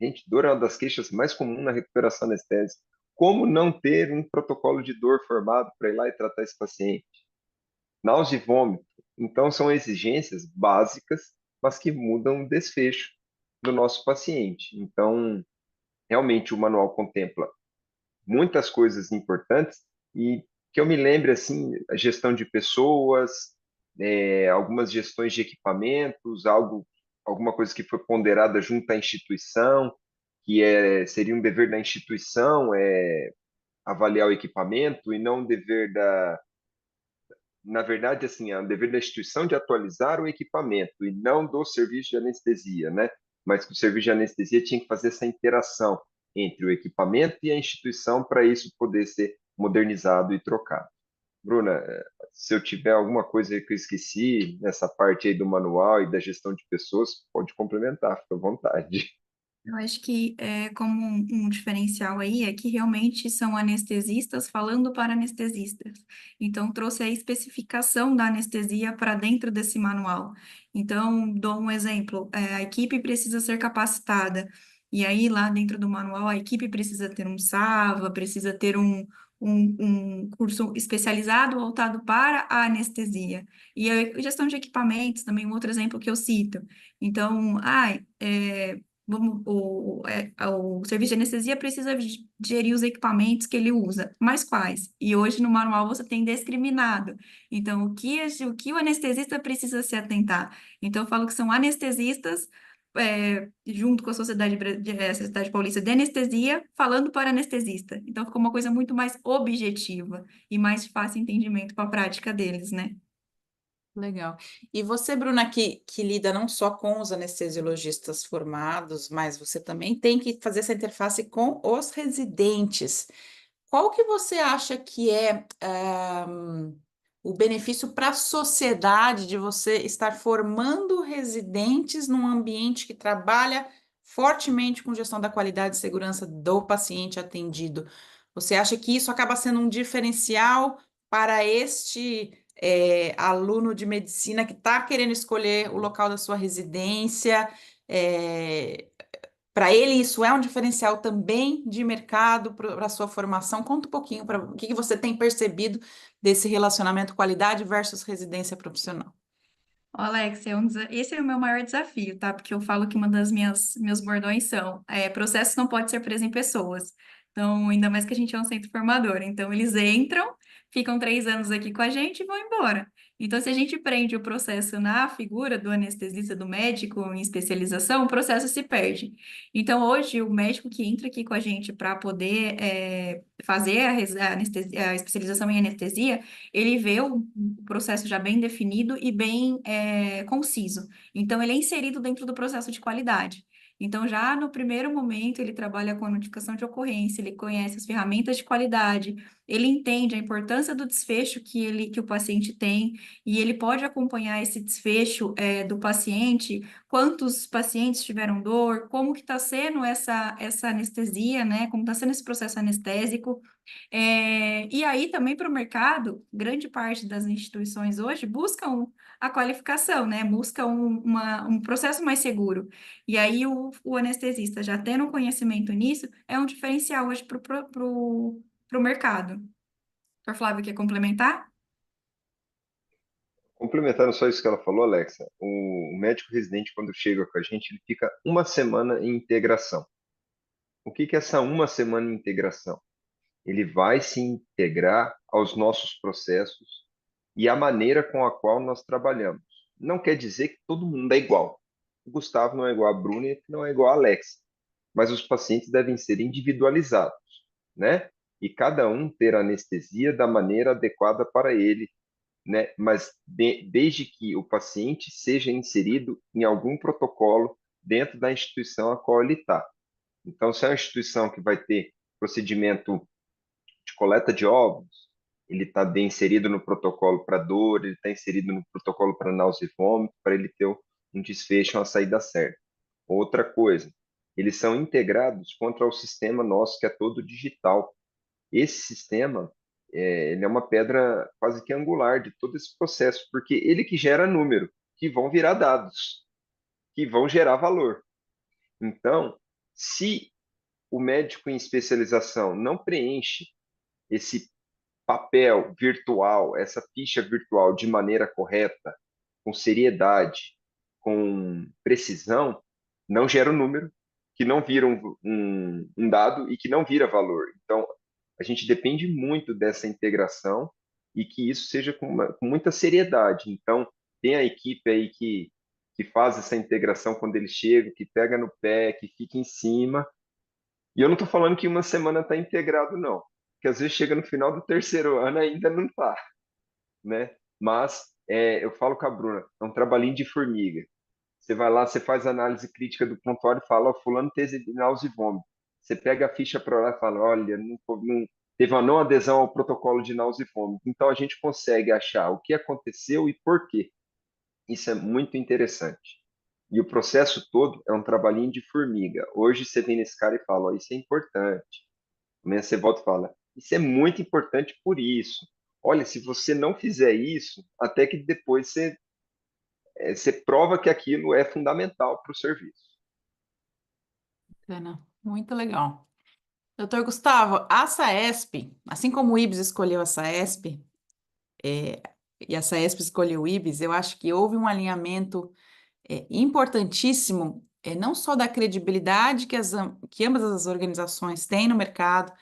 Gente, dor é uma das queixas mais comuns na recuperação anestésica. Como não ter um protocolo de dor formado para ir lá e tratar esse paciente? Náusea e vômito. Então, são exigências básicas, mas que mudam o desfecho do nosso paciente. Então, realmente, o manual contempla muitas coisas importantes e que eu me lembre, assim, a gestão de pessoas, algumas gestões de equipamentos, alguma coisa que foi ponderada junto à instituição, que seria um dever da instituição avaliar o equipamento e não um dever na verdade, assim, é um dever da instituição de atualizar o equipamento e não do serviço de anestesia, né? Mas que o serviço de anestesia tinha que fazer essa interação entre o equipamento e a instituição para isso poder ser modernizado e trocado. Bruna, se eu tiver alguma coisa que eu esqueci nessa parte aí do manual e da gestão de pessoas, pode complementar, fica à vontade. Eu acho que como um diferencial aí é que realmente são anestesistas falando para anestesistas. Então, trouxe a especificação da anestesia para dentro desse manual. Então, dou um exemplo: a equipe precisa ser capacitada. E aí, lá dentro do manual, a equipe precisa ter um SAVA, precisa ter um curso especializado voltado para a anestesia. E a gestão de equipamentos, também um outro exemplo que eu cito. Então, o serviço de anestesia precisa gerir os equipamentos que ele usa, mas quais? E hoje no manual você tem discriminado. Então, o que o anestesista precisa se atentar? Então, eu falo que são anestesistas, junto com a Sociedade Paulista de Anestesia, falando para anestesista. Então, ficou uma coisa muito mais objetiva e mais de fácil entendimento para a prática deles, né? Legal. E você, Bruna, que lida não só com os anestesiologistas formados, mas você também tem que fazer essa interface com os residentes. Qual que você acha que é o benefício para a sociedade de você estar formando residentes num ambiente que trabalha fortemente com gestão da qualidade e segurança do paciente atendido? Você acha que isso acaba sendo um diferencial para este aluno de medicina que está querendo escolher o local da sua residência? Para ele, isso é um diferencial também de mercado para a sua formação? Conta um pouquinho para o que você tem percebido desse relacionamento qualidade versus residência profissional. Ô, Alex, esse é o meu maior desafio, tá? Porque eu falo que uma das meus bordões são processos não pode ser preso em pessoas. Então, ainda mais que a gente é um centro formador. Então, eles entram, ficam 3 anos aqui com a gente e vão embora. Então, se a gente prende o processo na figura do anestesista, do médico em especialização, o processo se perde. Então, hoje, o médico que entra aqui com a gente para poder fazer a especialização em anestesia, ele vê o processo já bem definido e bem conciso. Então, ele é inserido dentro do processo de qualidade. Então, já no primeiro momento, ele trabalha com a notificação de ocorrência, ele conhece as ferramentas de qualidade, ele entende a importância do desfecho que o paciente tem, e ele pode acompanhar esse desfecho do paciente, quantos pacientes tiveram dor, como que está sendo essa anestesia, né? Como está sendo esse processo anestésico. E aí também para o mercado, grande parte das instituições hoje buscam a qualificação, né? Buscam um processo mais seguro. E aí o anestesista já tendo conhecimento nisso é um diferencial hoje para o mercado. Doutor Flávio, quer complementar? Complementando só isso que ela falou, Alexa, o médico residente, quando chega com a gente, ele fica uma semana em integração. O que que é essa uma semana em integração? Ele vai se integrar aos nossos processos e à maneira com a qual nós trabalhamos. Não quer dizer que todo mundo é igual. O Gustavo não é igual a Bruna e não é igual a Alex, mas os pacientes devem ser individualizados, né? E cada um ter anestesia da maneira adequada para ele, né? Mas desde que o paciente seja inserido em algum protocolo dentro da instituição a qual ele está. Então, se é uma instituição que vai ter procedimento de coleta de óvulos, ele está bem inserido no protocolo para dor, ele está inserido no protocolo para náusea e vômito, para ele ter um desfecho, uma saída certa. Outra coisa, eles são integrados contra o sistema nosso, que é todo digital. Esse sistema, ele é uma pedra quase que angular de todo esse processo, porque ele que gera número, que vão virar dados, que vão gerar valor. Então, se o médico em especialização não preenche esse papel virtual, essa ficha virtual de maneira correta, com seriedade, com precisão, não gera um número, que não vira um dado e que não vira valor. Então, a gente depende muito dessa integração e que isso seja com muita seriedade. Então, tem a equipe aí que faz essa integração quando eles chegam, que pega no pé, que fica em cima. E eu não estou falando que uma semana está integrado, não. Porque às vezes chega no final do terceiro ano e ainda não está, né? Mas eu falo com a Bruna, é um trabalhinho de formiga. Você vai lá, você faz análise crítica do prontuário e fala, ó, fulano teve náusea e vômito. Você pega a ficha para olhar e fala, olha, não teve uma não adesão ao protocolo de náusea e vômito. Então a gente consegue achar o que aconteceu e por quê. Isso é muito interessante. E o processo todo é um trabalhinho de formiga. Hoje você vem nesse cara e fala, ó, isso é importante. Amanhã você volta e fala, isso é muito importante por isso. Olha, se você não fizer isso, até que depois você prova que aquilo é fundamental para o serviço. Bacana, muito legal. Doutor Gustavo, a SAESP, assim como o IBS escolheu a SAESP, e a SAESP escolheu o IBS, eu acho que houve um alinhamento importantíssimo não só da credibilidade que ambas as organizações têm no mercado,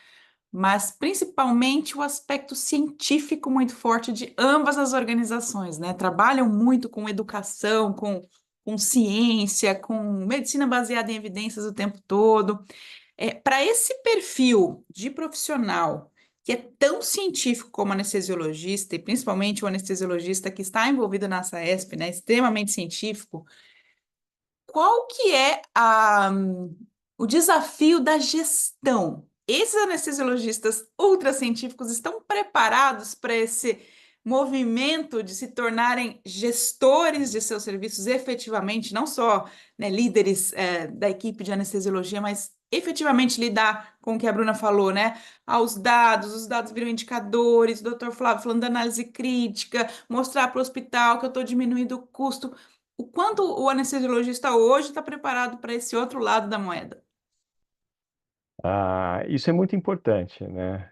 mas principalmente o aspecto científico muito forte de ambas as organizações, né? Trabalham muito com educação, com ciência, com medicina baseada em evidências o tempo todo. Para esse perfil de profissional que é tão científico como anestesiologista, e principalmente o anestesiologista que está envolvido na SAESP, né, extremamente científico, qual que é o desafio da gestão? Esses anestesiologistas ultracientíficos estão preparados para esse movimento de se tornarem gestores de seus serviços efetivamente, não só, né, líderes da equipe de anestesiologia, mas efetivamente lidar com o que a Bruna falou, né? Os dados viram indicadores, o Dr. Flávio falando da análise crítica, mostrar para o hospital que eu estou diminuindo o custo. O quanto o anestesiologista hoje está preparado para esse outro lado da moeda? Isso é muito importante, né?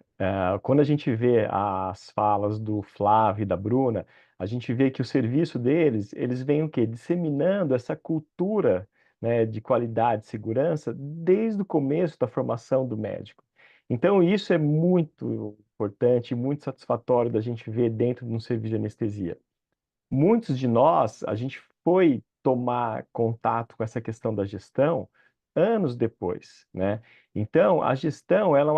Quando a gente vê as falas do Flávio e da Bruna, a gente vê que o serviço deles, eles vêm o quê? Disseminando essa cultura, né, de qualidade e segurança desde o começo da formação do médico. Então, isso é muito importante e muito satisfatório da gente ver dentro de um serviço de anestesia. Muitos de nós, a gente foi tomar contato com essa questão da gestão anos depois, né? Então, a gestão, ela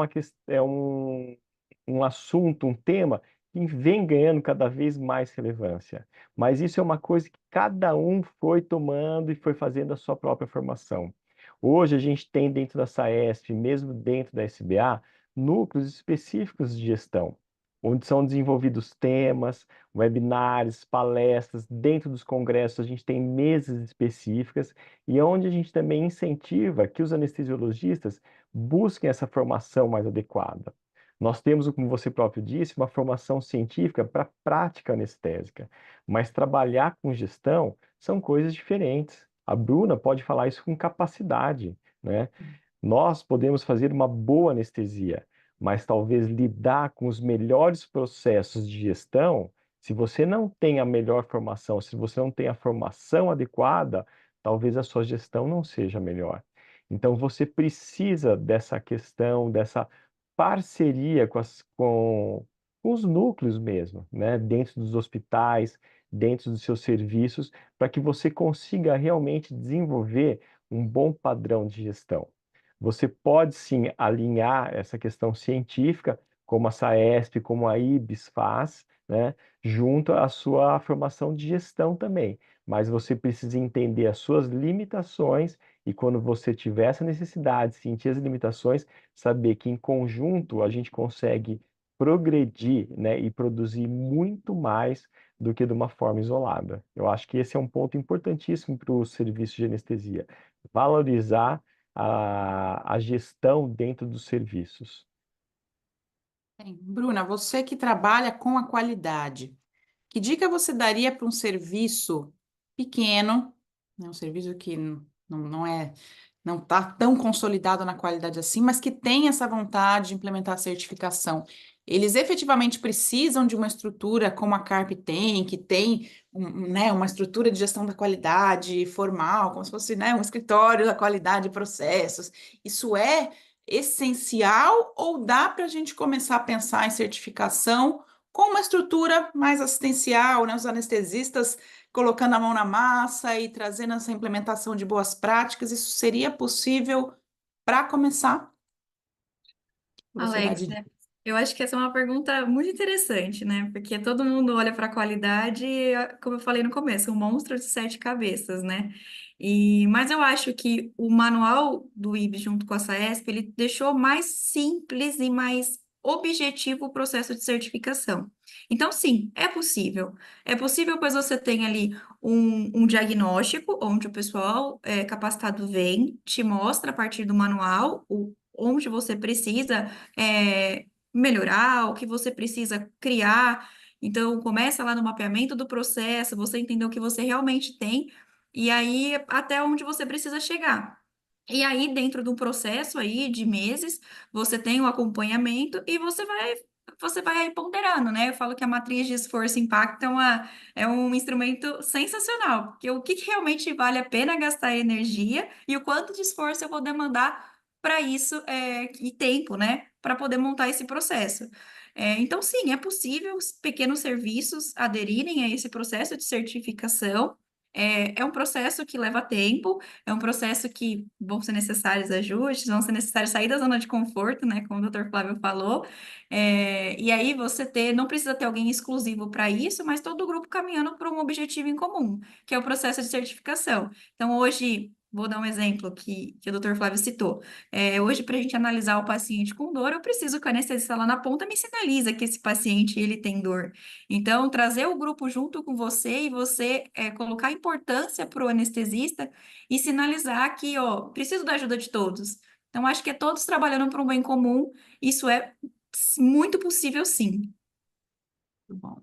é um assunto, um tema que vem ganhando cada vez mais relevância. Mas isso é uma coisa que cada um foi tomando e foi fazendo a sua própria formação. Hoje a gente tem dentro da SAESP, mesmo dentro da SBA, núcleos específicos de gestão, onde são desenvolvidos temas, webinários, palestras. Dentro dos congressos, a gente tem mesas específicas e onde a gente também incentiva que os anestesiologistas busquem essa formação mais adequada. Nós temos, como você próprio disse, uma formação científica para prática anestésica, mas trabalhar com gestão são coisas diferentes. A Bruna pode falar isso com capacidade, né? Nós podemos fazer uma boa anestesia, mas talvez lidar com os melhores processos de gestão, se você não tem a melhor formação, se você não tem a formação adequada, talvez a sua gestão não seja melhor. Então você precisa dessa questão, dessa parceria com os núcleos mesmo, né? Dentro dos hospitais, dentro dos seus serviços, para que você consiga realmente desenvolver um bom padrão de gestão. Você pode sim alinhar essa questão científica, como a SAESP, como a IBS faz, né, junto à sua formação de gestão também. Mas você precisa entender as suas limitações e quando você tiver essa necessidade, sentir as limitações, saber que em conjunto a gente consegue progredir, né, e produzir muito mais do que de uma forma isolada. Eu acho que esse é um ponto importantíssimo para o serviço de anestesia. Valorizar a gestão dentro dos serviços. Bem, Bruna, você que trabalha com a qualidade, que dica você daria para um serviço pequeno, né, um serviço que não está tão consolidado na qualidade assim, mas que tem essa vontade de implementar a certificação? Eles efetivamente precisam de uma estrutura como a Carp tem, que tem né, uma estrutura de gestão da qualidade formal, como se fosse, né, um escritório da qualidade de processos. Isso é essencial ou dá para a gente começar a pensar em certificação com uma estrutura mais assistencial, né? Os anestesistas colocando a mão na massa e trazendo essa implementação de boas práticas, isso seria possível para começar? Você dá Alex, de... eu acho que essa é uma pergunta muito interessante, né? Porque todo mundo olha para a qualidade, como eu falei no começo, um monstro de sete cabeças, né? Mas eu acho que o manual do IB junto com a SAESP, ele deixou mais simples e mais objetivo o processo de certificação. Então, sim, é possível. É possível, pois você tem ali um diagnóstico, onde o pessoal capacitado vem, te mostra a partir do manual onde você precisa melhorar, o que você precisa criar. Então, começa lá no mapeamento do processo, você entender o que você realmente tem, e aí até onde você precisa chegar. E aí, dentro de um processo aí de meses, você tem o acompanhamento e você vai você vai ponderando, né? Eu falo que a matriz de esforço e impacto é um instrumento sensacional, porque o que realmente vale a pena gastar energia e o quanto de esforço eu vou demandar para isso e tempo, né? Para poder montar esse processo. Então, sim, é possível os pequenos serviços aderirem a esse processo de certificação. É um processo que leva tempo, é um processo que vão ser necessários ajustes, vão ser necessários sair da zona de conforto, né? Como o Dr. Flávio falou. E aí não precisa ter alguém exclusivo para isso, mas todo o grupo caminhando para um objetivo em comum, que é o processo de certificação. Então, hoje, vou dar um exemplo que o Dr. Flávio citou. Hoje, para a gente analisar o paciente com dor, eu preciso que o anestesista lá na ponta me sinaliza que esse paciente ele tem dor. Então, trazer o grupo junto com você e você colocar importância para o anestesista e sinalizar que, ó, preciso da ajuda de todos. Então, acho que é todos trabalhando para um bem comum. Isso é muito possível, sim. Muito bom.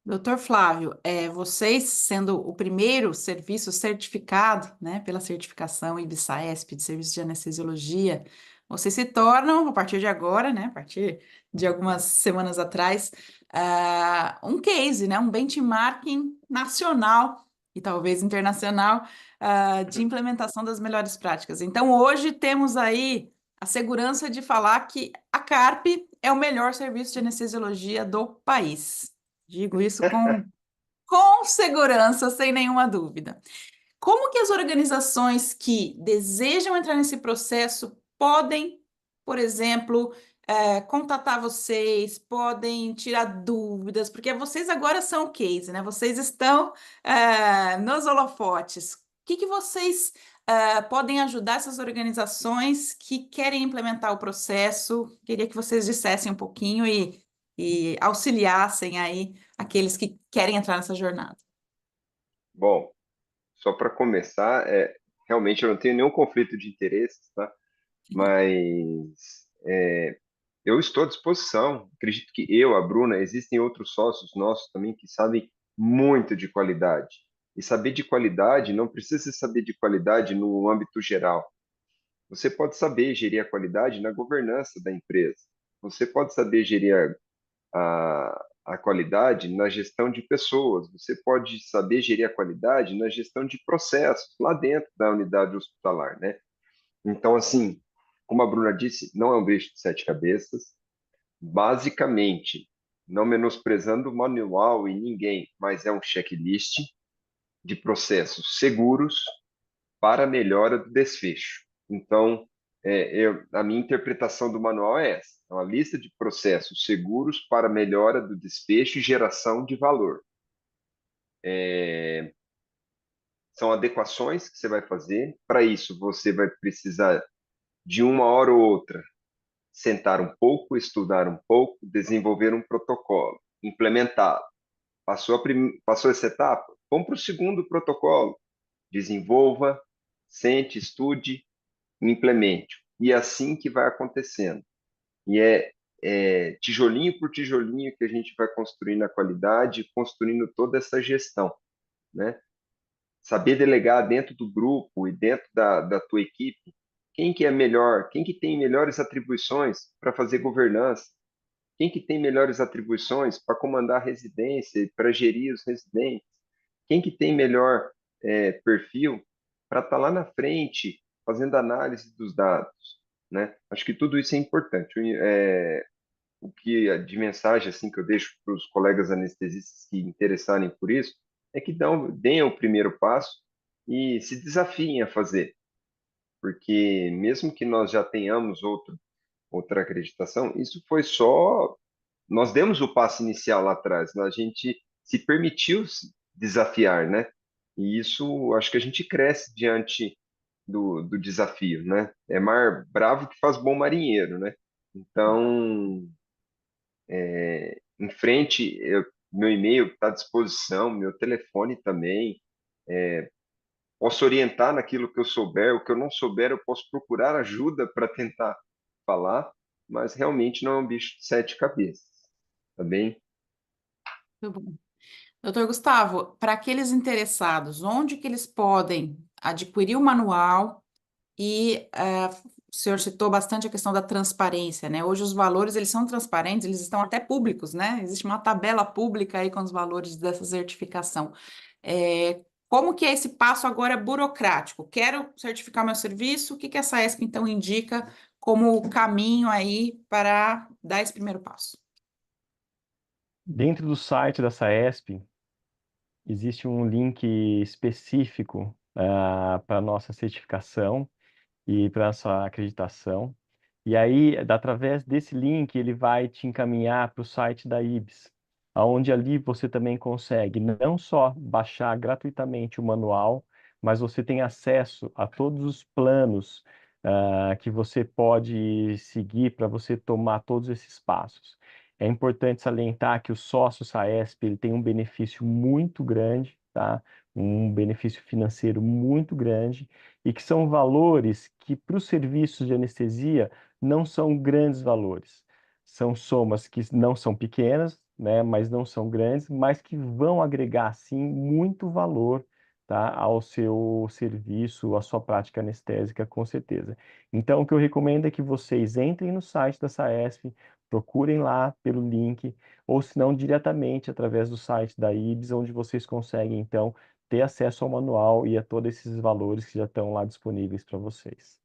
Doutor Flávio, vocês sendo o primeiro serviço certificado, né, pela certificação IBSAESP de serviço de anestesiologia, vocês se tornam, a partir de agora, né, a partir de algumas semanas atrás, um case, né, um benchmarking nacional e talvez internacional, de implementação das melhores práticas. Então, hoje temos aí a segurança de falar que a CARP é o melhor serviço de anestesiologia do país. Digo isso com segurança, sem nenhuma dúvida. Como que as organizações que desejam entrar nesse processo podem, por exemplo, contatar vocês, podem tirar dúvidas, porque vocês agora são case, né? Vocês estão nos holofotes. O que vocês podem ajudar essas organizações que querem implementar o processo? Queria que vocês dissessem um pouquinho e auxiliassem aí aqueles que querem entrar nessa jornada. Bom, só para começar, realmente eu não tenho nenhum conflito de interesses, tá? Mas eu estou à disposição. Acredito que eu, a Bruna, existem outros sócios nossos também que sabem muito de qualidade. E saber de qualidade não precisa saber de qualidade no âmbito geral. Você pode saber gerir a qualidade na governança da empresa. Você pode saber gerir a qualidade na gestão de pessoas. Você pode saber gerir a qualidade na gestão de processos lá dentro da unidade hospitalar, né? Então, assim, como a Bruna disse, não é um bicho de sete cabeças. Basicamente, não menosprezando o manual e ninguém, mas é um checklist de processos seguros para a melhora do desfecho. Então, a minha interpretação do manual é essa: é uma lista de processos seguros para a melhora do desfecho e geração de valor. São adequações que você vai fazer. Para isso, você vai precisar de uma hora ou outra sentar um pouco, estudar um pouco, desenvolver um protocolo, implementá-lo. Passou essa etapa? Vamos para o segundo protocolo. Desenvolva, sente, estude, implemente. E é assim que vai acontecendo. E é tijolinho por tijolinho que a gente vai construindo a qualidade, construindo toda essa gestão, né? Saber delegar dentro do grupo e dentro da tua equipe quem que é melhor, quem que tem melhores atribuições para fazer governança, quem que tem melhores atribuições para comandar a residência e para gerir os residentes, quem que tem melhor perfil para estar lá na frente fazendo análise dos dados, né? Acho que tudo isso é importante. O que de mensagem assim que eu deixo para os colegas anestesistas que interessarem por isso é que deem o primeiro passo e se desafiem a fazer, porque mesmo que nós já tenhamos outra acreditação, isso foi só nós demos o passo inicial lá atrás, né? A gente se permitiu se desafiar, né? E isso acho que a gente cresce diante do desafio, né? É mar bravo que faz bom marinheiro, né? Então, em frente, meu e-mail está à disposição, meu telefone também. Posso orientar naquilo que eu souber, o que eu não souber, eu posso procurar ajuda para tentar falar, mas realmente não é um bicho de sete cabeças, tá bem? Muito bom. Doutor Gustavo, para aqueles interessados, onde que eles podem adquirir o manual e senhor citou bastante a questão da transparência, né? Hoje os valores, eles são transparentes, eles estão até públicos, né? Existe uma tabela pública aí com os valores dessa certificação. Como que é esse passo agora burocrático? Quero certificar meu serviço, o que que essa ESP, então, indica como caminho aí para dar esse primeiro passo? Dentro do site da SAESP, existe um link específico para a nossa certificação e para a sua acreditação. E aí, através desse link, ele vai te encaminhar para o site da IBS, onde ali você também consegue não só baixar gratuitamente o manual, mas você tem acesso a todos os planos que você pode seguir para você tomar todos esses passos. É importante salientar que o sócio SAESP ele tem um benefício muito grande, tá? Um benefício financeiro muito grande, e que são valores que, para os serviços de anestesia, não são grandes valores. São somas que não são pequenas, né, mas não são grandes, mas que vão agregar, sim, muito valor, tá, ao seu serviço, à sua prática anestésica, com certeza. Então, o que eu recomendo é que vocês entrem no site da SAESP, procurem lá pelo link, ou se não, diretamente através do site da IBS, onde vocês conseguem, então, ter acesso ao manual e a todos esses valores que já estão lá disponíveis para vocês.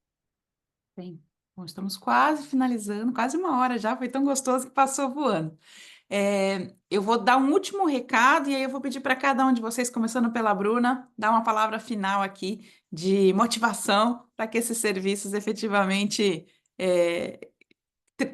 Bem, bom, estamos quase finalizando, quase uma hora já, foi tão gostoso que passou voando. Eu vou dar um último recado e aí eu vou pedir para cada um de vocês, começando pela Bruna, dar uma palavra final aqui de motivação para que esses serviços efetivamente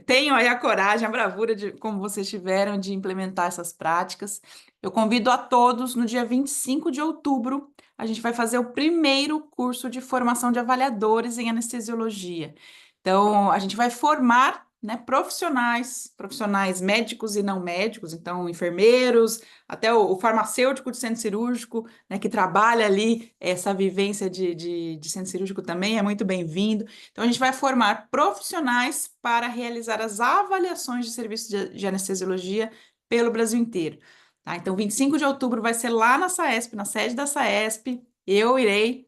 tenham aí a coragem, a bravura de, como vocês tiveram, de implementar essas práticas. Eu convido a todos, no dia 25 de outubro, a gente vai fazer o primeiro curso de formação de avaliadores em anestesiologia. Então, a gente vai formar, né, profissionais médicos e não médicos, então enfermeiros, até o farmacêutico de centro cirúrgico, né, que trabalha ali essa vivência de centro cirúrgico também é muito bem-vindo. Então, a gente vai formar profissionais para realizar as avaliações de serviços de anestesiologia pelo Brasil inteiro. Tá? Então, 25 de outubro vai ser lá na SAESP, na sede da SAESP. Eu irei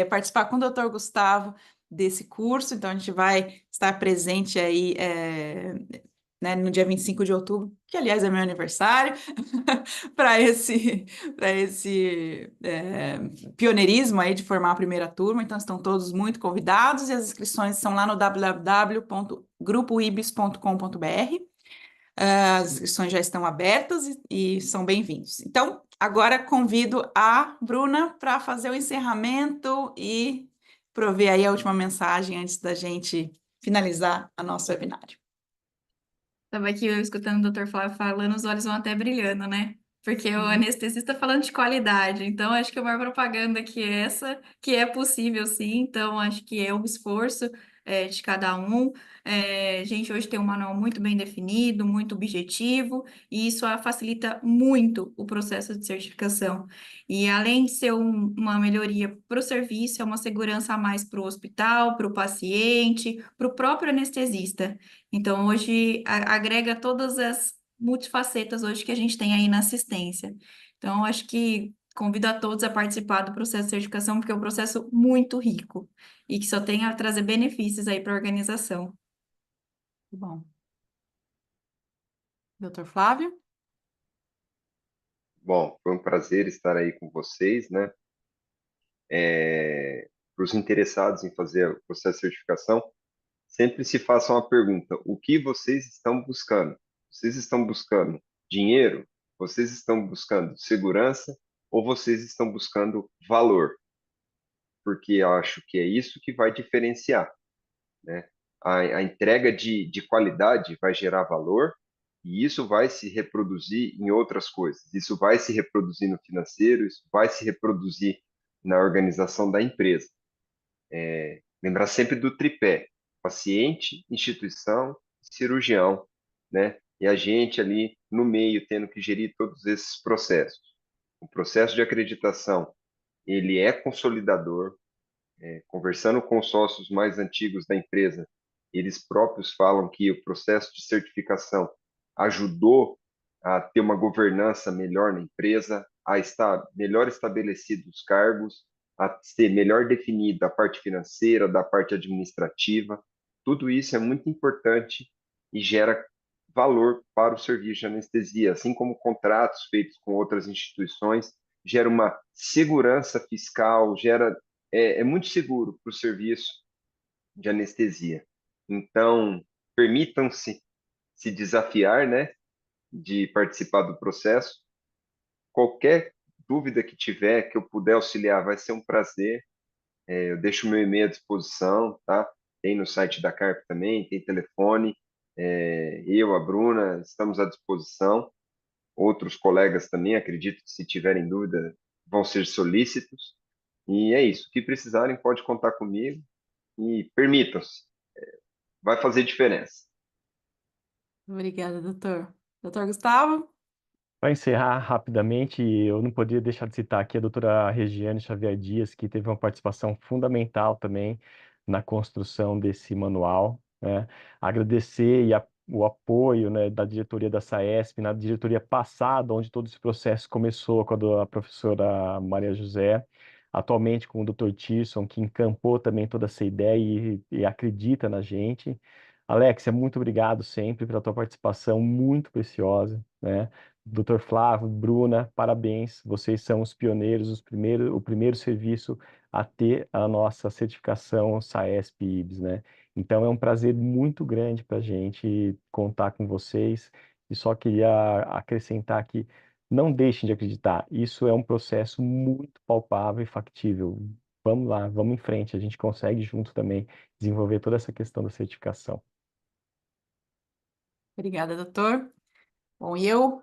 participar com o Dr. Gustavo desse curso, então a gente vai estar presente aí né, no dia 25 de outubro, que aliás é meu aniversário, para esse pioneirismo aí de formar a primeira turma. Então estão todos muito convidados e as inscrições são lá no www.grupoibis.com.br. As inscrições já estão abertas e são bem-vindos. Então, agora convido a Bruna para fazer o encerramento e prover aí a última mensagem antes da gente finalizar a nosso webinário. Estava aqui eu escutando o Dr. Flávio falando, os olhos vão até brilhando, né? Porque o anestesista falando de qualidade. Então, acho que a maior propaganda que é essa, que é possível sim. Então, acho que é o esforço de cada um. A gente hoje tem um manual muito bem definido, muito objetivo, e isso facilita muito o processo de certificação. E além de ser uma melhoria para o serviço, é uma segurança a mais para o hospital, para o paciente, para o próprio anestesista. Então, hoje agrega todas as multifacetas hoje que a gente tem aí na assistência. Então, acho que convido a todos a participar do processo de certificação, porque é um processo muito rico e que só tem a trazer benefícios aí para a organização. Bom. Dr. Flávio? Bom, foi um prazer estar aí com vocês, né? Para os interessados em fazer o processo de certificação, sempre se façam a pergunta: o que vocês estão buscando? Vocês estão buscando dinheiro? Vocês estão buscando segurança? Ou vocês estão buscando valor? Porque eu acho que é isso que vai diferenciar, né? A entrega de qualidade vai gerar valor e isso vai se reproduzir em outras coisas. Isso vai se reproduzir no financeiro, isso vai se reproduzir na organização da empresa. Lembrar sempre do tripé: paciente, instituição, cirurgião, né? E a gente ali no meio tendo que gerir todos esses processos. O processo de acreditação, ele é consolidador. Conversando com os sócios mais antigos da empresa, eles próprios falam que o processo de certificação ajudou a ter uma governança melhor na empresa, a estar melhor estabelecidos os cargos, a ser melhor definida a parte financeira, da parte administrativa. Tudo isso é muito importante e gera valor para o serviço de anestesia, assim como contratos feitos com outras instituições, gera uma segurança fiscal, é muito seguro para o serviço de anestesia. Então, permitam-se se desafiar, né, de participar do processo. Qualquer dúvida que tiver, que eu puder auxiliar, vai ser um prazer. Eu deixo meu e-mail à disposição, tá? Tem no site da CARP também, tem telefone. Eu, a Bruna, estamos à disposição. Outros colegas também, acredito que se tiverem dúvida, vão ser solícitos. E é isso. O que precisarem, pode contar comigo e permitam-se. Vai fazer diferença. Obrigada, doutor. Doutor Gustavo? Para encerrar rapidamente, eu não poderia deixar de citar aqui a doutora Regiane Xavier Dias, que teve uma participação fundamental também na construção desse manual, né? Agradecer o apoio, né, da diretoria da SAESP, na diretoria passada, onde todo esse processo começou com a professora Maria José, atualmente com o doutor Tirson, que encampou também toda essa ideia e acredita na gente. Alexia, muito obrigado sempre pela tua participação, muito preciosa, né? Dr. Flávio, Bruna, parabéns. Vocês são os pioneiros, o primeiro serviço a ter a nossa certificação SAESP-IBS, né? Então é um prazer muito grande para a gente contar com vocês. E só queria acrescentar que não deixem de acreditar. Isso é um processo muito palpável e factível. Vamos lá, vamos em frente. A gente consegue junto também desenvolver toda essa questão da certificação. Obrigada, doutor. Bom, e eu,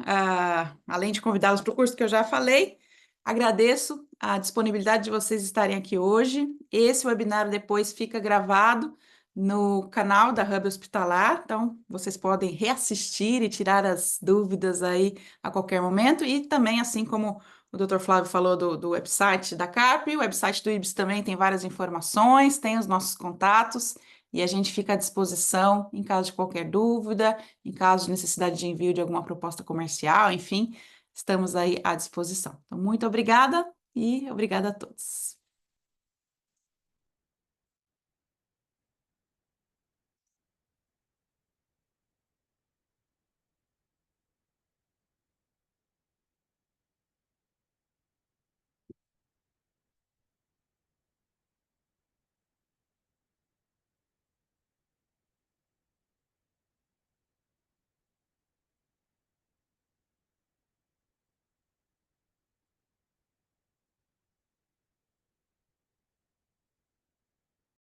além de convidá-los para o curso que eu já falei, agradeço a disponibilidade de vocês estarem aqui hoje. Esse webinar depois fica gravado no canal da Hub Hospitalar, então vocês podem reassistir e tirar as dúvidas aí a qualquer momento. E também, assim como o Dr. Flávio falou do website da CARP, o website do IBS também tem várias informações, tem os nossos contatos. E a gente fica à disposição em caso de qualquer dúvida, em caso de necessidade de envio de alguma proposta comercial, enfim, estamos aí à disposição. Então, muito obrigada e obrigada a todos.